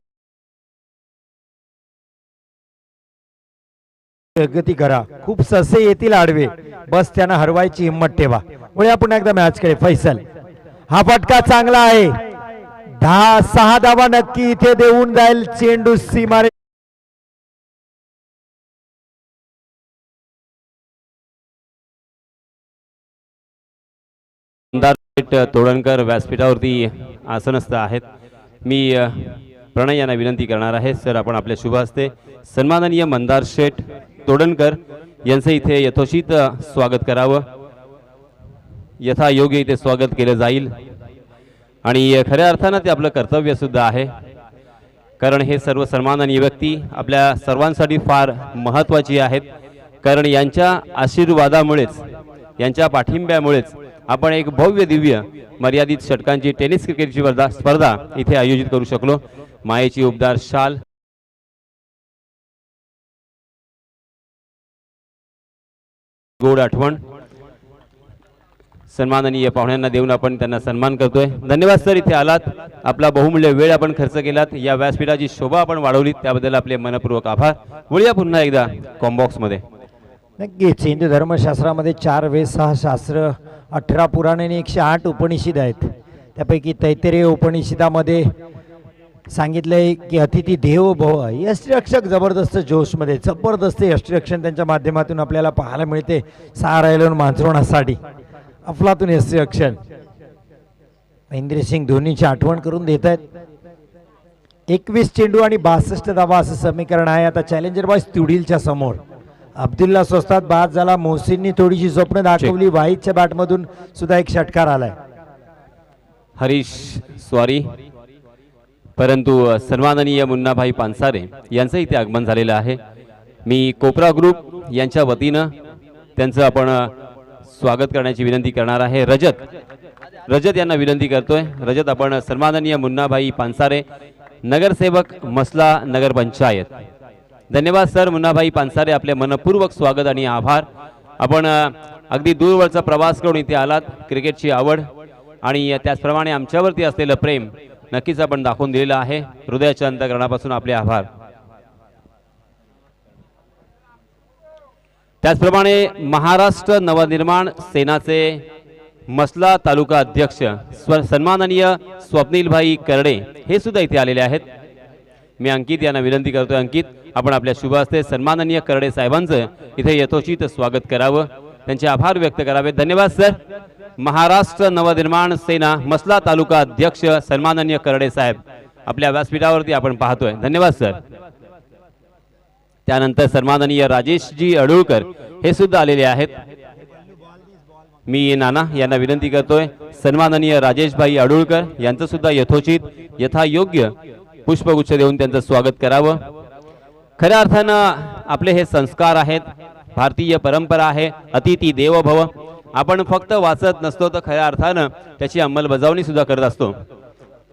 प्रगती करा, खूप ससे येतील आडवे, बस त्यांना हरवायची हिंमत ठेवा. वळूया पुन्हा एकदा मॅच कडे. फैसल, हा फटका चांगला आहे. 6 धावा नक्की इथे देऊन जाईल. चेंडू सीमारे
तोडणकर व्यासपीठावरती आसनस्थ आहेत. मी प्रणय यांना विनंती करणार आहे, सर आपण आपल्या शुभ हस्ते सन्माननीय मंदार शेठ तोडणकर यांचं इथे यथोचित स्वागत करावं. यथायोग्य इथे स्वागत केलं जाईल आणि खऱ्या अर्थानं ते आपलं कर्तव्य सुद्धा आहे. कारण हे सर्व सन्माननीय व्यक्ती आपल्या सर्वांसाठी फार महत्त्वाची आहेत, कारण यांच्या आशीर्वादामुळेच, यांच्या पाठिंब्यामुळेच आपण एक भव्य दिव्य मर्यादित षटकांची टेनिस क्रिकेटची स्पर्धा इथे आयोजित करू शकलो. मायेची उबदार शाल, गोड आठवण सन्माननीय पाहुण्यांना देऊन आपण त्यांना सन्मान करतोय. धन्यवाद सर, इथे आलात, आपला बहुमूल्य वेळ आपण खर्च केलात, या व्यासपीठाची शोभा आपण वाढवलीत, त्याबद्दल आपले मनपूर्वक आभार. बोलूया पुन्हा एकदा कॉम्बॉक्स मध्ये.
नक्कीच हिंदू धर्मशास्त्रामध्ये 4 वेद, 6 शास्त्र, 18 पुराणे आणि 108 उपनिषद आहेत. त्यापैकी तैत्तिरीय उपनिषदामध्ये सांगितलंय की अतिथी देवो भव. यष्टिरक्षक जबरदस्त जोशमध्ये, जबरदस्त यष्टिरक्षण त्यांच्या माध्यमातून आपल्याला पाहायला मिळते. 6 राहिलं मांजरोणासाठी अफलातून यष्टिरक्षण. महेंद्रसिंग धोनीची आठवण करून देत आहेत. 21 चेंडू आणि 62 धावा असं समीकरण आहे. आता चॅलेंजर बॉयज तुडीलच्या समोर. अब्दुल्ला स्वस्तात बाद झाला. मोहसिननी थोडीशी स्वप्न दाखवली. वाईदच्या बॅटमधून सुद्धा एक षटकार आलाय.
हरीश स्वारी, परंतु सन्माननीय मुन्नाभाई पानसारे यांचं इथे आगमन झालेलं आहे. मी कोपरा ग्रुप यांच्या वतीनं त्यांचं आपण स्वागत करण्याची विनंती करणार आहे. रजत यांना विनंती करतोय. रजत, आपण सन्माननीय मुन्नाभाई पानसारे, नगरसेवक मसला नगरपंचायत. धन्यवाद सर. मुन्नाभाई पानसारे, आपले मनपूर्वक स्वागत आणि आभार. आपण अगदी दूरवरचा प्रवास करून इथे आलात. क्रिकेटची आवड आणि त्याचप्रमाणे आमच्यावरती असलेलं प्रेम नक्कीच आपण दाखवून दिलेलं आहे. हृदयाच्या अंतःकरणापासून आपले आभार. त्याचप्रमाणे महाराष्ट्र नवनिर्माण सेनाचे मसला तालुका अध्यक्ष सन्माननीय स्वप्नीलभाई करडे हे सुद्धा इथे आलेले आहेत. मी अंकित यांना विनंती करतोय, अंकित, आपण आपल्या शुभ हस्ते सन्माननीय करडे साहेबांचं इथे यथोचित स्वागत करावं, त्यांचे आभार व्यक्त करावे. धन्यवाद सर. महाराष्ट्र नवनिर्माण सेना मसला तालुका अध्यक्ष सन्माननीय करडे साहेब आपल्या व्यासपीठावरती आपण पाहतोय. धन्यवाद सर. त्यानंतर सन्माननीय राजेशजी अडुळकर हे सुद्धा आलेले आहेत. मी नाना यांना विनंती करतोय, सन्माननीय राजेशभाई अडुळकर यांचं सुद्धा यथोचित यथायोग्य पुष्पगुच्छ देऊन त्यांचं स्वागत करावं. खऱ्या अर्थानं आपले हे संस्कार आहेत, भारतीय परंपरा आहे, अतिथी देवो भव. आपण फक्त वाचत नसतो, तर खऱ्या अर्थानं त्याची अंमलबजावणी सुद्धा करत असतो.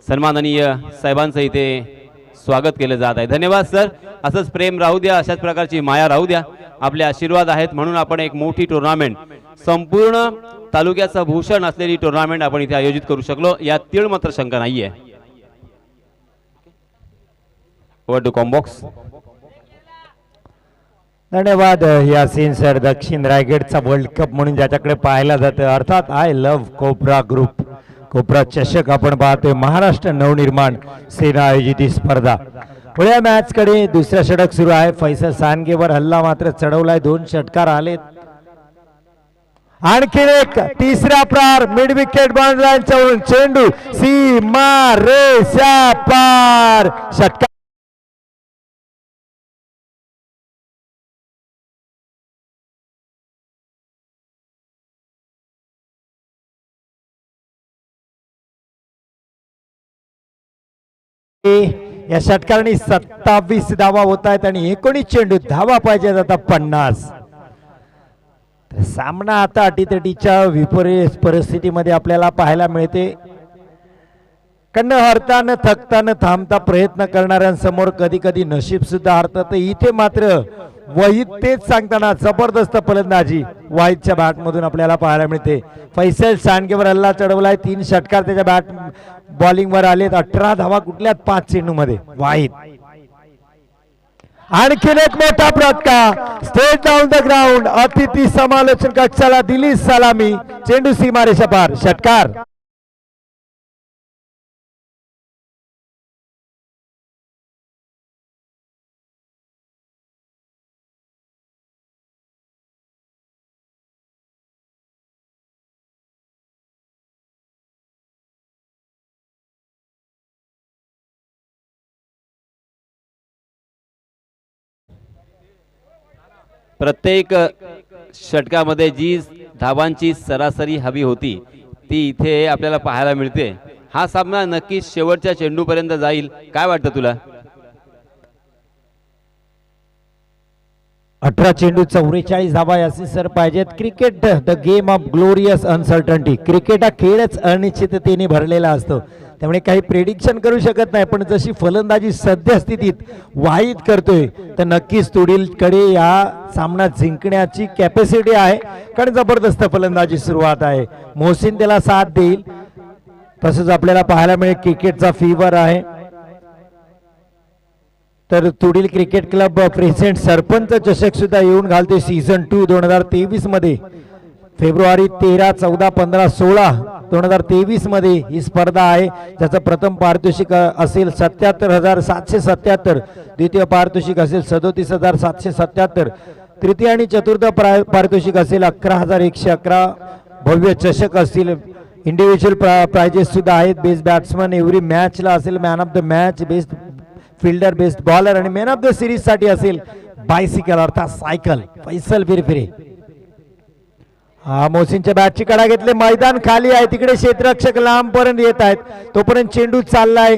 सन्माननीय साहेबांचं इथे स्वागत केलं जात आहे. धन्यवाद सर. असंच प्रेम राहू द्या, अशाच प्रकारची माया राहू द्या. आपले आशीर्वाद आहेत म्हणून आपण एक मोठी टुर्नामेंट, संपूर्ण तालुक्याचं भूषण असलेली टुर्नामेंट आपण इथे आयोजित करू शकलो, यात तीळ मात्र शंका नाहीये. Over to combox.
धन्यवाद यासीन सर. दक्षिण रायगडचा वर्ल्ड कप म्हणून ज्याच्याकडे पाहायला जातं, अर्थात आय लव्ह कोपरा ग्रुप, कोपरा चषक आपण पाहतोय. महाराष्ट्र नवनिर्माण सेना आयोजित ही स्पर्धा. पुढे मॅच कडे दुसरा षटक सुरू आहे. फैसल सांगेवर हल्ला मात्र चढवलाय. 2 षटकार आलेत. आणखी एक तिसरा प्रहार. मिड विकेट बाउंड्रीच्या चेंडू सीमा रेषा पार. षटकार या षटकाराने 27 धावा होत आहेत आणि 19 चेंडू धावा पाहिजे आता 50. सामना आता अटीतटीच्या विपरीत परिस्थितीमध्ये आपल्याला पाहायला मिळते. न हरता न थकता न थांबता प्रयत्न करणाऱ्यांसमोर कधी कधी नशीब सुद्धा हरतात. इथे मात्र वहीद तेच सांगताना जबरदस्त फलंदाजी वाईदच्या बॅटमधून आपल्याला पाहायला मिळते. फैसल सांडगेवर हल्ला चढवलाय. 3 षटकार त्याच्या बॅट बॉलिंगवर आलेत. 18 धावा कुठल्यात 5 चेंडूमध्ये. वाईद आणखीन एक मोठा फटका. State down the ground. अतिथी समालोचन कक्षाला दिली सलामी. चेंडू सीमारेषा पार. षटकार.
प्रत्येक षटकामध्ये जी धावांची सरासरी हवी होती ती इथे आपल्याला पाहायला मिळते. हा सामना नक्कीच शेवटच्या चेंडूपर्यंत जाईल. काय वाटतं तुला?
18 चेंडू 44 धावा असे सर पाहिजेत. Cricket the game of glorious uncertainty. Cricket हा खेळच अनिश्चिततेने भरलेला असतो, त्यामुळे काही प्रेडिक्शन करू शकत नाही. पण जशी फलंदाजी सध्या स्थितीत वाईट करतोय तर नक्कीच तुडीलकडे या सामना जिंकण्याची कॅपॅसिटी आहे, कारण जबरदस्त फलंदाजी सुरुवात आहे. मोहसिन त्याला साथ देईल. तसंच आपल्याला पाहायला मिळेल क्रिकेटचा फीवर आहे. तर तुडील क्रिकेट क्लब प्रेसिडेंट सरपंच चषक सुद्धा येऊन घालते सीझन 2 2023 मध्ये. फेब्रुवारी 13, 14, 15, 16 2023 मध्ये ही स्पर्धा आहे, ज्याचं प्रथम पारितोषिक असेल 77,777, द्वितीय पारितोषिक असेल 37,777, तृतीय आणि चतुर्थ पारितोषिक असेल 11,111. भव्य चषक असतील. इंडिव्हिज्युअल प्राइजेस सुद्धा आहेत. बेस्ट बॅट्समन एव्हरी मॅचला असेल man of the match, best fielder, best bowler आणि मॅन ऑफ द सिरीज साठी असेल बायसिकल अर्थात सायकल. फैसल फिरफिरे हा मोहसिनच्या बॅटची कडा घेतले. मैदान खाली आहे, तिकडे क्षेत्ररक्षक लांब पर्यंत येत आहेत. तोपर्यंत चेंडू चाललाय,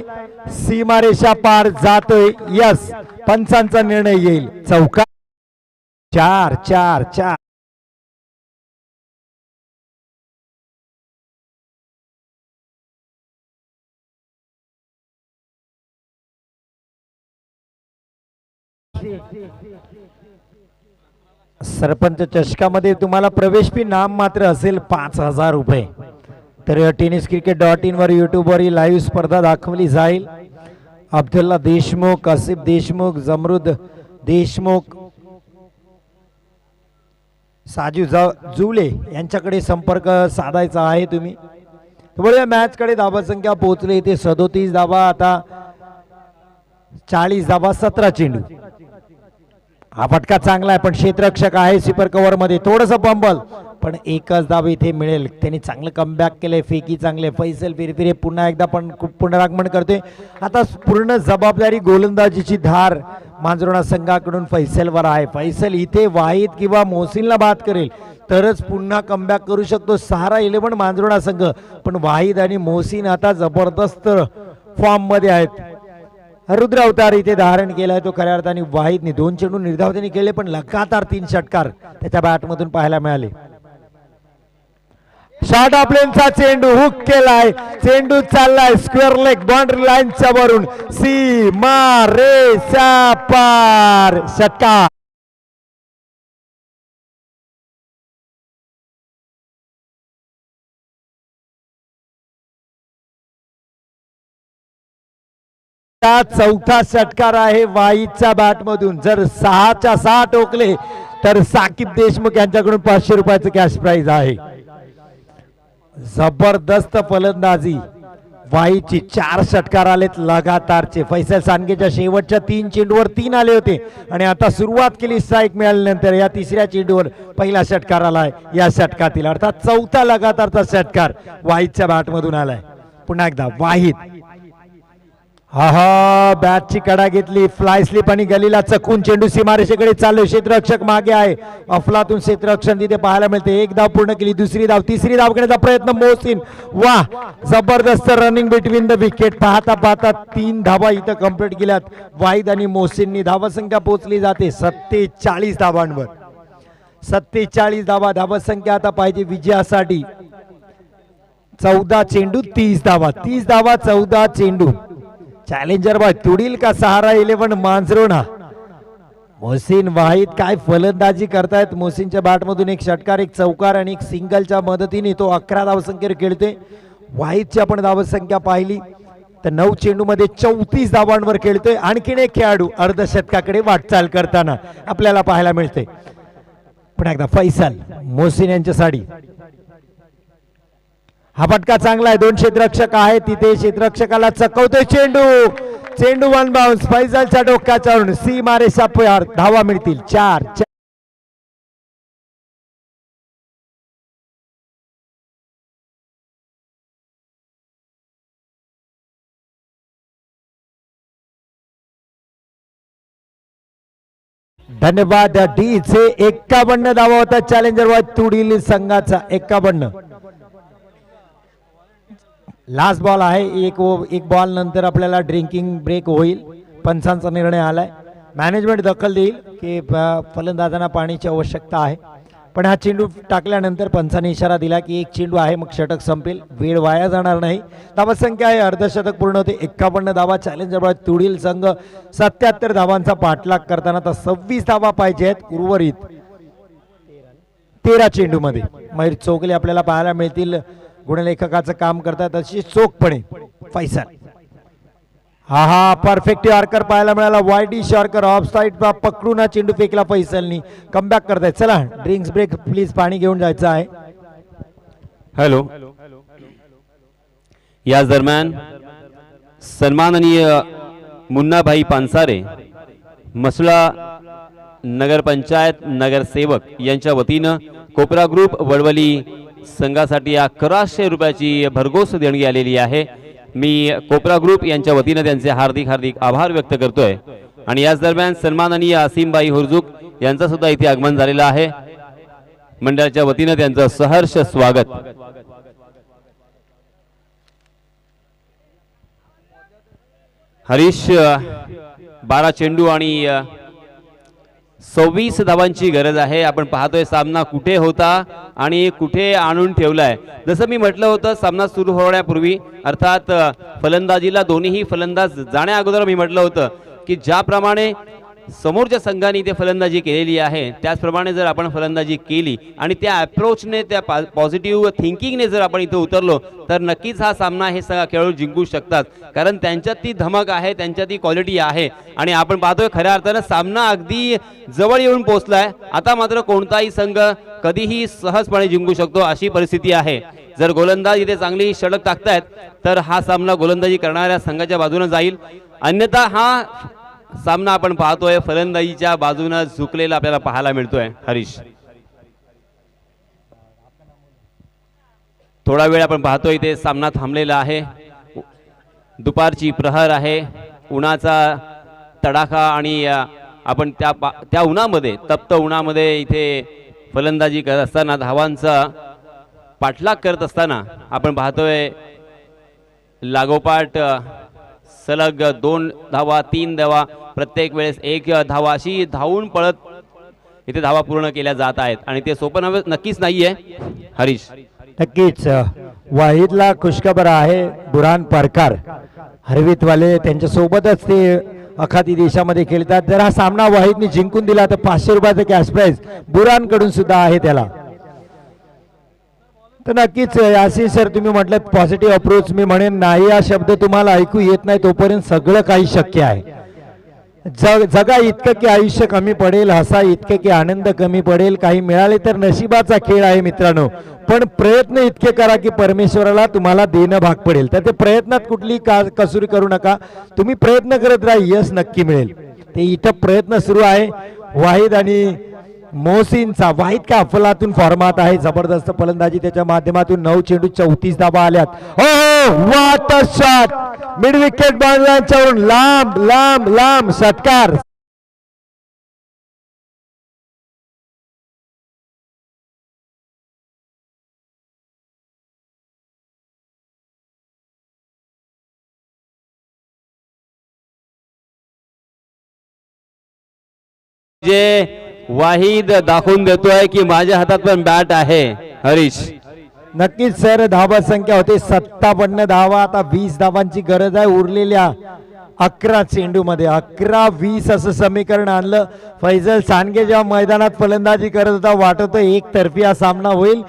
सीमारेषा पार जातोय. यस, पंचांचा निर्णय येईल. चौका 4-4-4. सरपंच चषकामध्ये तुम्हाला प्रवेश फी नाम मात्र असेल 5,000 रुपये. तर tenniscricket.in वर यूट्यूबवर ही लाईव्ह स्पर्धा दाखवली जाईल. अब्दुल्ला देशमुख, आसिफ देशमुख, जमरुद देशमुख, साजू जुले यांच्याकडे संपर्क साधायचा आहे तुम्ही. तर मॅच कडे धावा संख्या पोहोचली इथे 37 धावा. आता 40 धावा 17 चेंडू. हा फटका चांगला आहे, पण क्षेत्ररक्षक आहे स्वीपर कव्हर मध्ये. थोडस पंबल, पण एकच धाव इथे मिळेल. त्यांनी चांगलं कमबॅक केलंय. फेकी चांगले. फैसल फिरफिरे पुन्हा एकदा पण पुनरागमन करते. आता पूर्ण जबाबदारी गोलंदाजीची धार मांजरोणा संघाकडून फैसलवर आहे. फैसल इथे वाहिद किंवा मोहसिनला बाद करेल तरच पुन्हा कमबॅक करू शकतो सहारा 11 मांजरोणा संघ. पण वाहिद आणि मोहसिन आता जबरदस्त फॉर्म मध्ये आहेत. रुद्र अवतार इथे धारण केलाय तो खऱ्या अर्थाने वाहिदने. 2 चेंडू निर्धावतेने केले, पण लगातार 3 षटकार त्याच्या बॅटमधून पाहायला मिळाले. शॉर्ट ऑफ लेनचा चेंडू हुक केलाय. चेंडू चाललाय स्क्वेअर लेग बाउंड्री लाईनच्या वरून सीमा रेषा पार. षटकार. चौथा षटकार आहे वाईच्या बॅट मधून. जर 6च्या 6 टोकले तर साकीब देशमुख यांच्याकडून 500 रुपयाचं कॅश प्राइज आहे. जबरदस्त फलंदाजी वाईची. 4 षटकार आलेत लगातारचे. फैसल सांगेच्या शेवटच्या 3 चेंडूवर 3 आले होते आणि आता सुरुवात केली स्ट्राईक मिळाल्यानंतर या 3ऱ्या चेंडूवर पहिला षटकार आलाय या षटकातील. अर्थात चौथा लगातारचा षटकार वाईच्या बॅट मधून आलाय. पुन्हा एकदा वाहिद. हा बॅटची कडा घेतली. फ्लाय स्लिप आणि गलीला चकून चेंडू सीमारेषेकडे चालू. क्षेत्ररक्षक मागे आहे. अफलातून क्षेत्ररक्षण तिथे पाहायला मिळते. 1 धाव पूर्ण केली. दुसरी धाव, तिसरी धाव घेण्याचा प्रयत्न मोहसिन. वा, जबरदस्त रनिंग बिटवीन द विकेट. पाहता पाहता 3 धावा इथं कंप्लीट केल्यात वाहिद आणि मोहसिननी. धावसंख्या पोहोचली जाते 47 धावांवर. 47 धावा धावसंख्या आता पाहिजे विजयासाठी. 14 चेंडू 30 धावा. 30 धावा 14 चेंडू. चॅलेंजर बॉय तुडील का सहारा 11 मांजरोणा. मोहसिन वाहिद काय फलंदाजी करतायत. मोहसिनच्या बॅटमधून 1 षटकार, 1 चौकार आणि 1 सिंगलच्या मदतीने तो 11 धावसंख्येवर खेळते. वाहिदची आपण धावसंख्या पाहिली तर 9 चेंडू मध्ये 34 धावांवर खेळतोय. आणखीन एक खेळाडू अर्धशतकाकडे वाटचाल करताना आपल्याला पाहायला मिळते. पुन्हा एकदा फैसल मोहसिन यांच्या साडी. हा फटका चांगला आहे. 2 क्षेत्ररक्षक आहेत तिथे. क्षेत्ररक्षकाला चकवतोय चेंडू. चेंडू 1 बाउन्स. फैसलच्या डोक्याच्यावरून सीमारेषा पार. धावा मिळतील 4. धन्यवाद. डीचे 51 धावा होता चॅलेंजर वाय तुडील संघाचा. 51. लास्ट बॉल आहे. एक बॉल नंतर आपल्याला ड्रिंकिंग ब्रेक होईल. पंचांचा निर्णय आलाय. मॅनेजमेंट दखल देईल की फलंदाजांना पाण्याची आवश्यकता आहे, पण हा चेंडू टाकल्यानंतर पंचाने इशारा दिला की एक चेंडू आहे, मग षटक संपेल, वेळ वाया जाणार नाही. धावसंख्या आहे अर्धशतक पूर्ण होते, 51 धावा. चॅलेंजर तुडील संघ 77 धावांचा पाठलाग करताना आता 26 धावा पाहिजे आहेत उर्वरित 13 चेंडूमध्ये. मयूर चौगले आपल्याला पाहायला मिळतील, गुणलेखकाचं काम करतात अशी चोखपणे. फैसल हा परफेक्ट यॉर्कर पाहायला मिळाला, वाईडिश यॉर्कर ऑफ साईड पकडून हा चेंडू फेकला फैसलनी. कमबॅक करतायत. चला ड्रिंक्स ब्रेक प्लीज, पाणी घेऊन जायचं आहे.
हॅलो. याच दरम्यान सन्माननीय मुन्नाभाई पानसारे, मसळा नगरपंचायत नगरसेवक यांच्या वतीनं कोपरा ग्रुप वडवली संघासाठी 1100 रुपयाची भरघोस देणगी आलेली आहे. मी कोपरा ग्रुप यांच्या वतीनं त्यांचे हार्दिक हार्दिक आभार व्यक्त करतोय. आणि याच दरम्यान सन्माननीय आसिमबाई हुरजुक यांचा सुद्धा इथे आगमन झालेलं आहे. मंडळाच्या वतीनं त्यांचं सहर्ष स्वागत. हरीश 12 चेंडू आणि 26 धावांची गरज आहे. आपण पाहतोय सामना कुठे होता आणि कुठे आणून ठेवलाय. जसं मी म्हटलं होतं सामना सुरू होण्यापूर्वी, अर्थात फलंदाजीला दोन्हीही फलंदाज जाण्या अगोदर मी म्हटलं होतं की ज्याप्रमाणे समोरच्या संघाने इथे फलंदाजी केलेली आहे त्याचप्रमाणे जर आपण फलंदाजी केली आणि त्या अप्रोचने, त्या पॉझिटिव्ह थिंकिंगने जर आपण इथे उतरलो तर नक्कीच हा सामना हे सगळा खेळू जिंकू शकतात. कारण त्यांच्यात ती धमक आहे, त्यांच्यात ती क्वालिटी आहे. आणि आपण पाहतोय खऱ्या अर्थानं सामना अगदी जवळ येऊन पोहोचलाय. आता मात्र कोणताही संघ कधीही सहजपणे जिंकू शकतो अशी परिस्थिती आहे. जर गोलंदाज इथे चांगली षटक टाकतायत तर हा सामना गोलंदाजी करणाऱ्या संघाच्या बाजूने जाईल, अन्यथा हा सामना आपण पाहतोय फलंदाजीच्या बाजूने झुकलेला आपल्याला पाहायला मिळतोय. हरीश थोडा वेळ आपण पाहतोय इथे सामना थांबलेला आहे. दुपारची प्रहर आहे, उन्हाचा तडाखा आणि आपण त्या उन्हामध्ये, तप्त उन्हामध्ये इथे फलंदाजी करत असताना, धावांचा पाठलाग करत असताना आपण पाहतोय लागोपाठ सलग 2 धावा 3 धावा, प्रत्येक वेळेस 1 धावा अशी धावून पळत इथे धावा पूर्ण केल्या जात आहेत आणि ते सोपं नक्कीच नाहीये. हरीश
नक्कीच वाहिदला खुशखबर आहे, बुरान परकार हरवीतवाले त्यांच्या सोबतच ते अखाती देशामध्ये खेळतात. जर हा सामना वाहिदने जिंकून दिला तर 500 रुपयाचं कॅश प्राइज बुरान कडून सुद्धा आहे त्याला. तर नक्कीच आशिष सर तुम्ही म्हटलं पॉझिटिव्ह अप्रोच, मी म्हणेन नाही हा शब्द तुम्हाला ऐकू येत नाही तोपर्यंत सगळं काही शक्य आहे. जगा इतकं की आयुष्य कमी पडेल, हसा इतकं की आनंद कमी पडेल, काही मिळाले तर नशिबाचा खेळ आहे मित्रांनो, पण प्रयत्न इतके करा की परमेश्वराला तुम्हाला देणं भाग पडेल. तर ते प्रयत्नात कुठली कसुरी करू नका, तुम्ही प्रयत्न करत राहा, यश नक्की मिळेल. ते इथं प्रयत्न सुरू आहे वाहिद आणि मोहसिनचा. वाहिद का अफलातून फॉर्मात आहे, जबरदस्त फलंदाजी त्याच्या माध्यमातून 9 चेंडू 34 धावा आल्यात. हो what a shot, mid wicket बाउंड्रीवरून लांब लांब लांब षटकार.
जे वाहिद दाखवून देतोय की माझ्या हातात पण बॅट आहे. हरीश
नक्कीच सर, धावा संख्या होते 57 धावा, आता 20 धावांची गरज आहे उरलेल्या 11 चेंडू मध्ये. 11-20 असं समीकरण आणलं. फैजल सांडगे जेव्हा मैदानात फलंदाजी करत होता वाटत होतं एकतर्फी हा सामना होईल,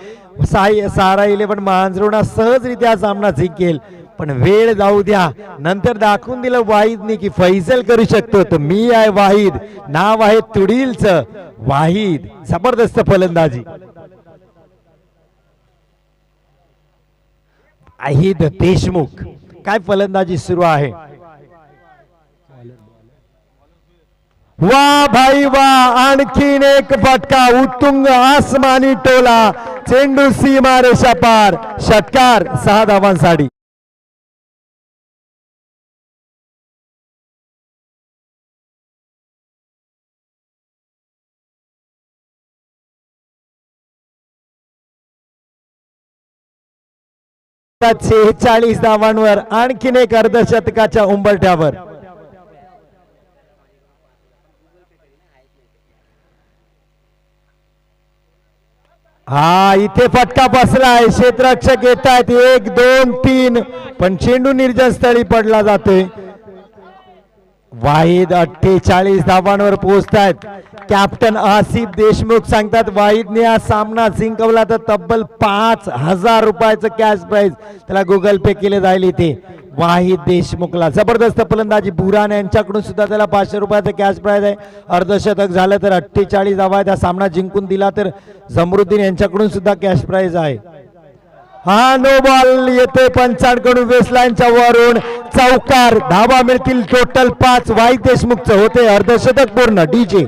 सारा 11 मांजरोणा सहजरित्या सामना जिंकेल, पण वेळ जाऊ द्या. नंतर दाखवून दिलं वाहिदने की फैजल करू शकतो, तर मी आहे वाहिद, नाव आहे तुडीलचं वाहिद. जबरदस्त फलंदाजी वाहिद देशमुख, काय फलंदाजी सुरू आहे. वा भाई वा, आणखीन एक फटका, उत्तुंग आसमानी टोला, चेंडू सीमारेषा पार, षटकार 6 धावांसाठी. आता 46 धावांवर आणखीन एक अर्धशतकाच्या उंबरठ्यावर. हा इथे फटका बसलाय, क्षेत्ररक्षक येत आहेत 1 2 3, पण चेंडू निर्जन स्थळी पडला जातोय. वाहिद 48 धावांवर पोहोचतायत. कॅप्टन आसिफ देशमुख सांगतात वाहिदने हा सामना जिंकवला तर तब्बल 5,000 रुपयाचं कॅश प्राइज त्याला गुगल पे केले जाईल. इथे वाहिद देशमुखला जबरदस्त फलंदाजी, बुरान यांच्याकडून सुद्धा त्याला 500 रुपयाचं कॅश प्राइज आहे. अर्धशतक झालं तर 48 धावा, त्या सामना जिंकून दिला तर जमरुद्दीन यांच्याकडून सुद्धा कॅश प्राइज आहे. हा नो बॉल येतोय पंचांकडून वेस्टलाईनच्या वरून, चौकार, धावा मिळतील टोटल 5. वाहिद देशमुखचं होते अर्धशतक पूर्ण. डीजे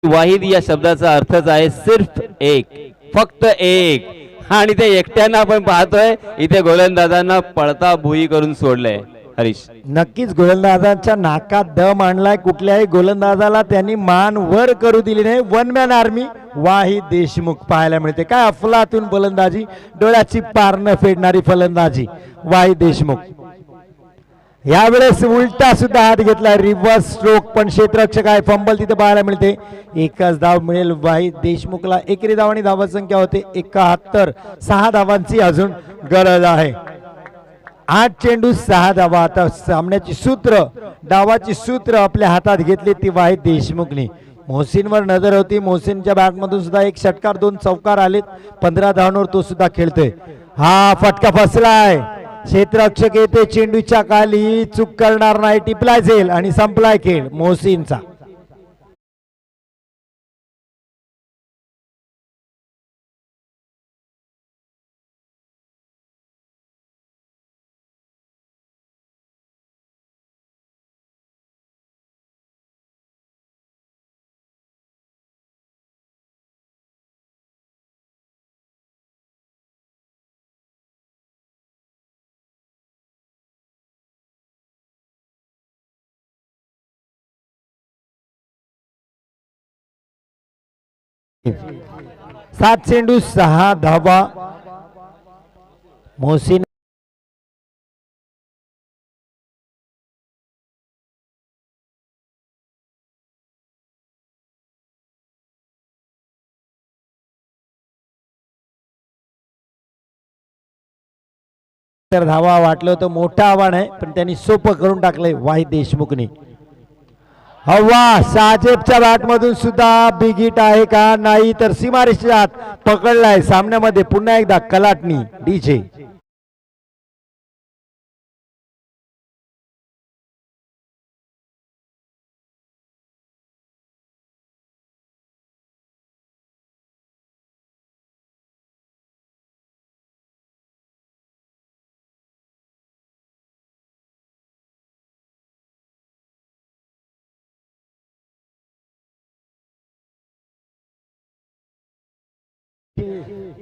वाहिद या शब्दाचा अर्थच आहे सिर्फ एक, फक्त एक. आणि ते एकट्यानं आपण पाहतोय इथे गोलंदाजांना पळता भुई करून सोडलंय. हरीश,
नक्कीच गोलंदाजांच्या नाकात दम आणलाय. कुठल्याही गोलंदाजाला त्यांनी मान वर करू दिली नाही. वन मॅन आर्मी वाहिद देशमुख पाहायला मिळते. काय अफलातून फलंदाजी, डोळ्याची पारणं फेडणारी फलंदाजी वाहिद देशमुख. यावेळेस उलटा सुद्धा हात घेतला, रिव्हर्स स्ट्रोक, पण क्षेत्ररक्षक आहे. फंबल तिथे पाहायला मिळते. एकच धाव मिळेल वाहिद देशमुखला. एकेरी धाव आणि धावा संख्या होते 71. 6 धावांची अजून गरज आहे. 8 चेंडू 6 धावा. आता सामन्याची सूत्र, डावाची सूत्र आपल्या हातात घेतली ती वाहिद देशमुखने. मोहसिनवर नजर होती. मोहसिनच्या बॅटमधून सुद्धा 1 षटकार 2 चौकार आलेत. 15 धावांवर तो सुद्धा खेळतोय. हा फटका फसलाय. क्षेत्ररक्षक येते चेंडूच्या खाली, चूक करणार नाही. टिपलाय झेल आणि संपलाय खेळ मोहसिनचा. सात चेंडू 6 धावा. मोहसिन तर धावा वाटलं होतं मोठं आव्हान आहे, पण त्यांनी सोपं करून टाकलंय वाहिद देशमुखने. हवा साजेबच्या बॅटमधून सुद्धा बिग हिट आहे का, नाही तर सीमारेषेच्या आत पकडलाय. सामन्यामध्ये पुन्हा एकदा कलाटणी. डीजे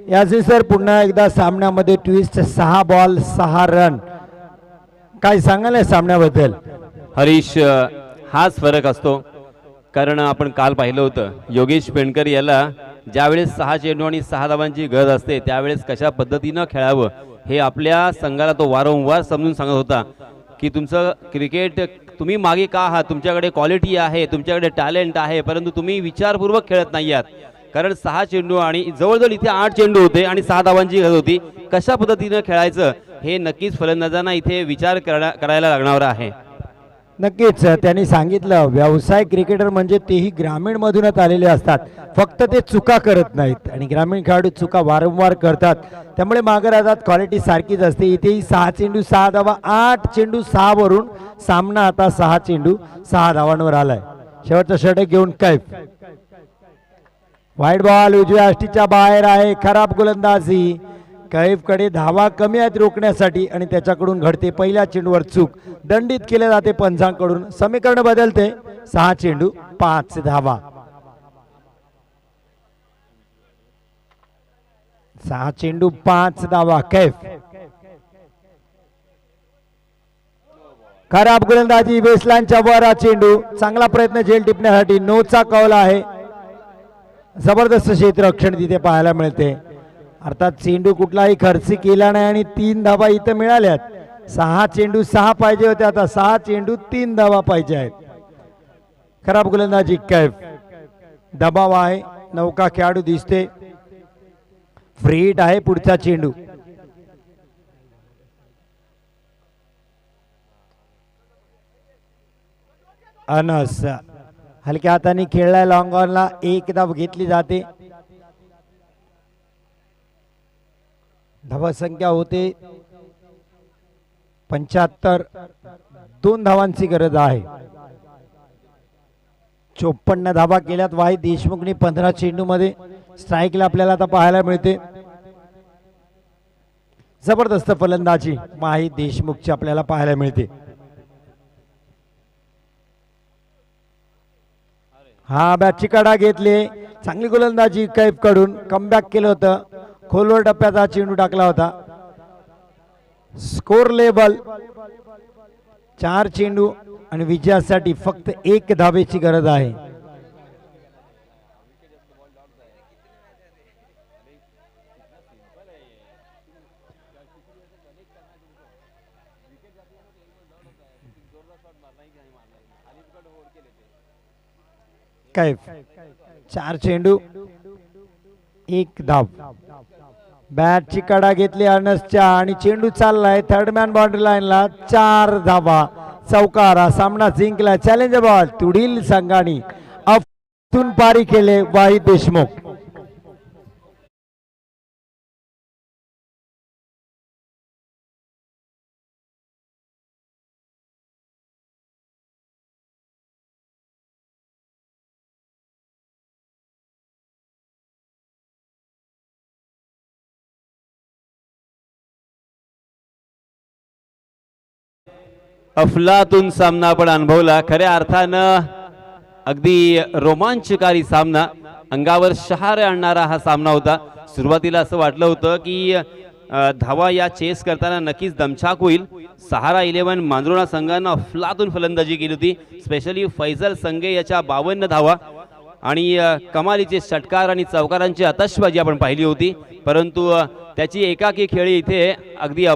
याचे सर पुन्हा एकदा सामन्यामध्ये ट्विस्ट. 6 ball 6 run. काय सांगाल या सामन्याबद्दल?
हरीश, हाच फरक असतो. कारण आपण काल पाहिलं होतं योगेश पेंडकर याला ज्यावेळेस 6 चेंडू आणि 6 धावांची गरज असते त्यावेळेस कशा पद्धतीनं खेळावं हे आपल्या संघाला तो वारंवार समजून सांगत होता की तुमचं क्रिकेट तुम्ही मागे का आहात, तुमच्याकडे क्वालिटी आहे, तुमच्याकडे टॅलेंट आहे, परंतु तुम्ही विचारपूर्वक खेळत नाही आहात. कारण 6 चेंडू आणि जवळजवळ इथे 8 चेंडू होते आणि 6 धावांची गरज होती. कशा पद्धतीनं खेळायचं हे नक्कीच फलंदाजांना इथे विचार करायला लागणार आहे.
नक्कीच त्यांनी सांगितलं व्यावसायिक क्रिकेटर म्हणजे तेही ग्रामीण मधूनच आलेले असतात, फक्त ते चुका करत नाहीत आणि ग्रामीण खेळाडू चुका वारंवार करतात, त्यामुळे मागे राहतात. क्वालिटी सारखीच असते. इथेही 6 चेंडू 6 धावा. 8 चेंडू 6 वरून सामना आता 6 चेंडू 6 धावांवर आलाय. शेवटचा षटक घेऊन कैफ. वाईट बॉल उजव्या अष्टीच्या बाहेर आहे. खराब गोलंदाजी. कैफकडे धावा कमी आहेत रोखण्यासाठी आणि त्याच्याकडून घडते पहिल्या चेंडूवर चूक. दंडित केले जाते पंचांकडून. समीकरण बदलते. 6 चेंडू 5 धावा. 6 चेंडू 5 धावा. कैफ. खराब गोलंदाजी. बेसलाईनच्या वर हा चेंडू. चांगला प्रयत्न झेल टिपण्यासाठी. नोचा कौल आहे. जबरदस्त क्षेत्ररक्षण तिथे पाहायला मिळते. अर्थात चेंडू कुठलाही खर्च केला नाही आणि 3 धावा इथं मिळाल्यात. 6 चेंडू 6 पाहिजे होते, आता 6 चेंडू 3 धावा पाहिजे आहेत. खराब गोलंदाजी कैफ. दबाव आहे, नौका खेळाडू दिसते. फ्री हिट आहे पुढचा चेंडू. अनस हलक्या हाताने खेळलाय, लॉंग ऑनला 1 धाव घेतली जाते. धावा संख्या होते 75. 2 धावांची गरज आहे. 54 धावा केल्यात वाहिद देशमुखने 15 चेंडू मध्ये. स्ट्राईकला आपल्याला आता पाहायला मिळते. जबरदस्त फलंदाजी वाहिद देशमुखची आपल्याला पाहायला मिळते. हा बॅटची कडा घेतली, चांगली गोलंदाजी कैफ कडून. कमबॅक केलं होतं, खोलवर टप्प्याचा चेंडू टाकला होता. स्कोर लेबल 4 चेंडू आणि विजयासाठी फक्त 1 धावेची गरज आहे. कैफ 4 चेंडू 1 धाव. बॅटची कडा घेतली अनसच्या आणि चेंडू चाललाय थर्ड मॅन बाउंड्री लाईनला. 4 धावा, चौकारा. सामना जिंकला. चॅलेंज बॉल तुडील संघाने अफून पारी केले वाहिद देशमुख.
अफलातून सामना आपण अनुभवला. खऱ्या अर्थानं अगदी रोमांचकारी सामना, अंगावर शहारे आणणारा हा सामना होता. सुरुवातीला असं वाटलं होतं की धावा या चेस करताना नक्कीच दमछाक होईल. सहारा 11 मांजरोळा संघानं अफलातून फलंदाजी केली होती. स्पेशली फैसल संगे याच्या 52 धावा आणि कमालीचे षटकार आणि चौकारांची आतषबाजी आपण पाहिली होती. परंतु त्याची एकाकी खेळी इथे अगदी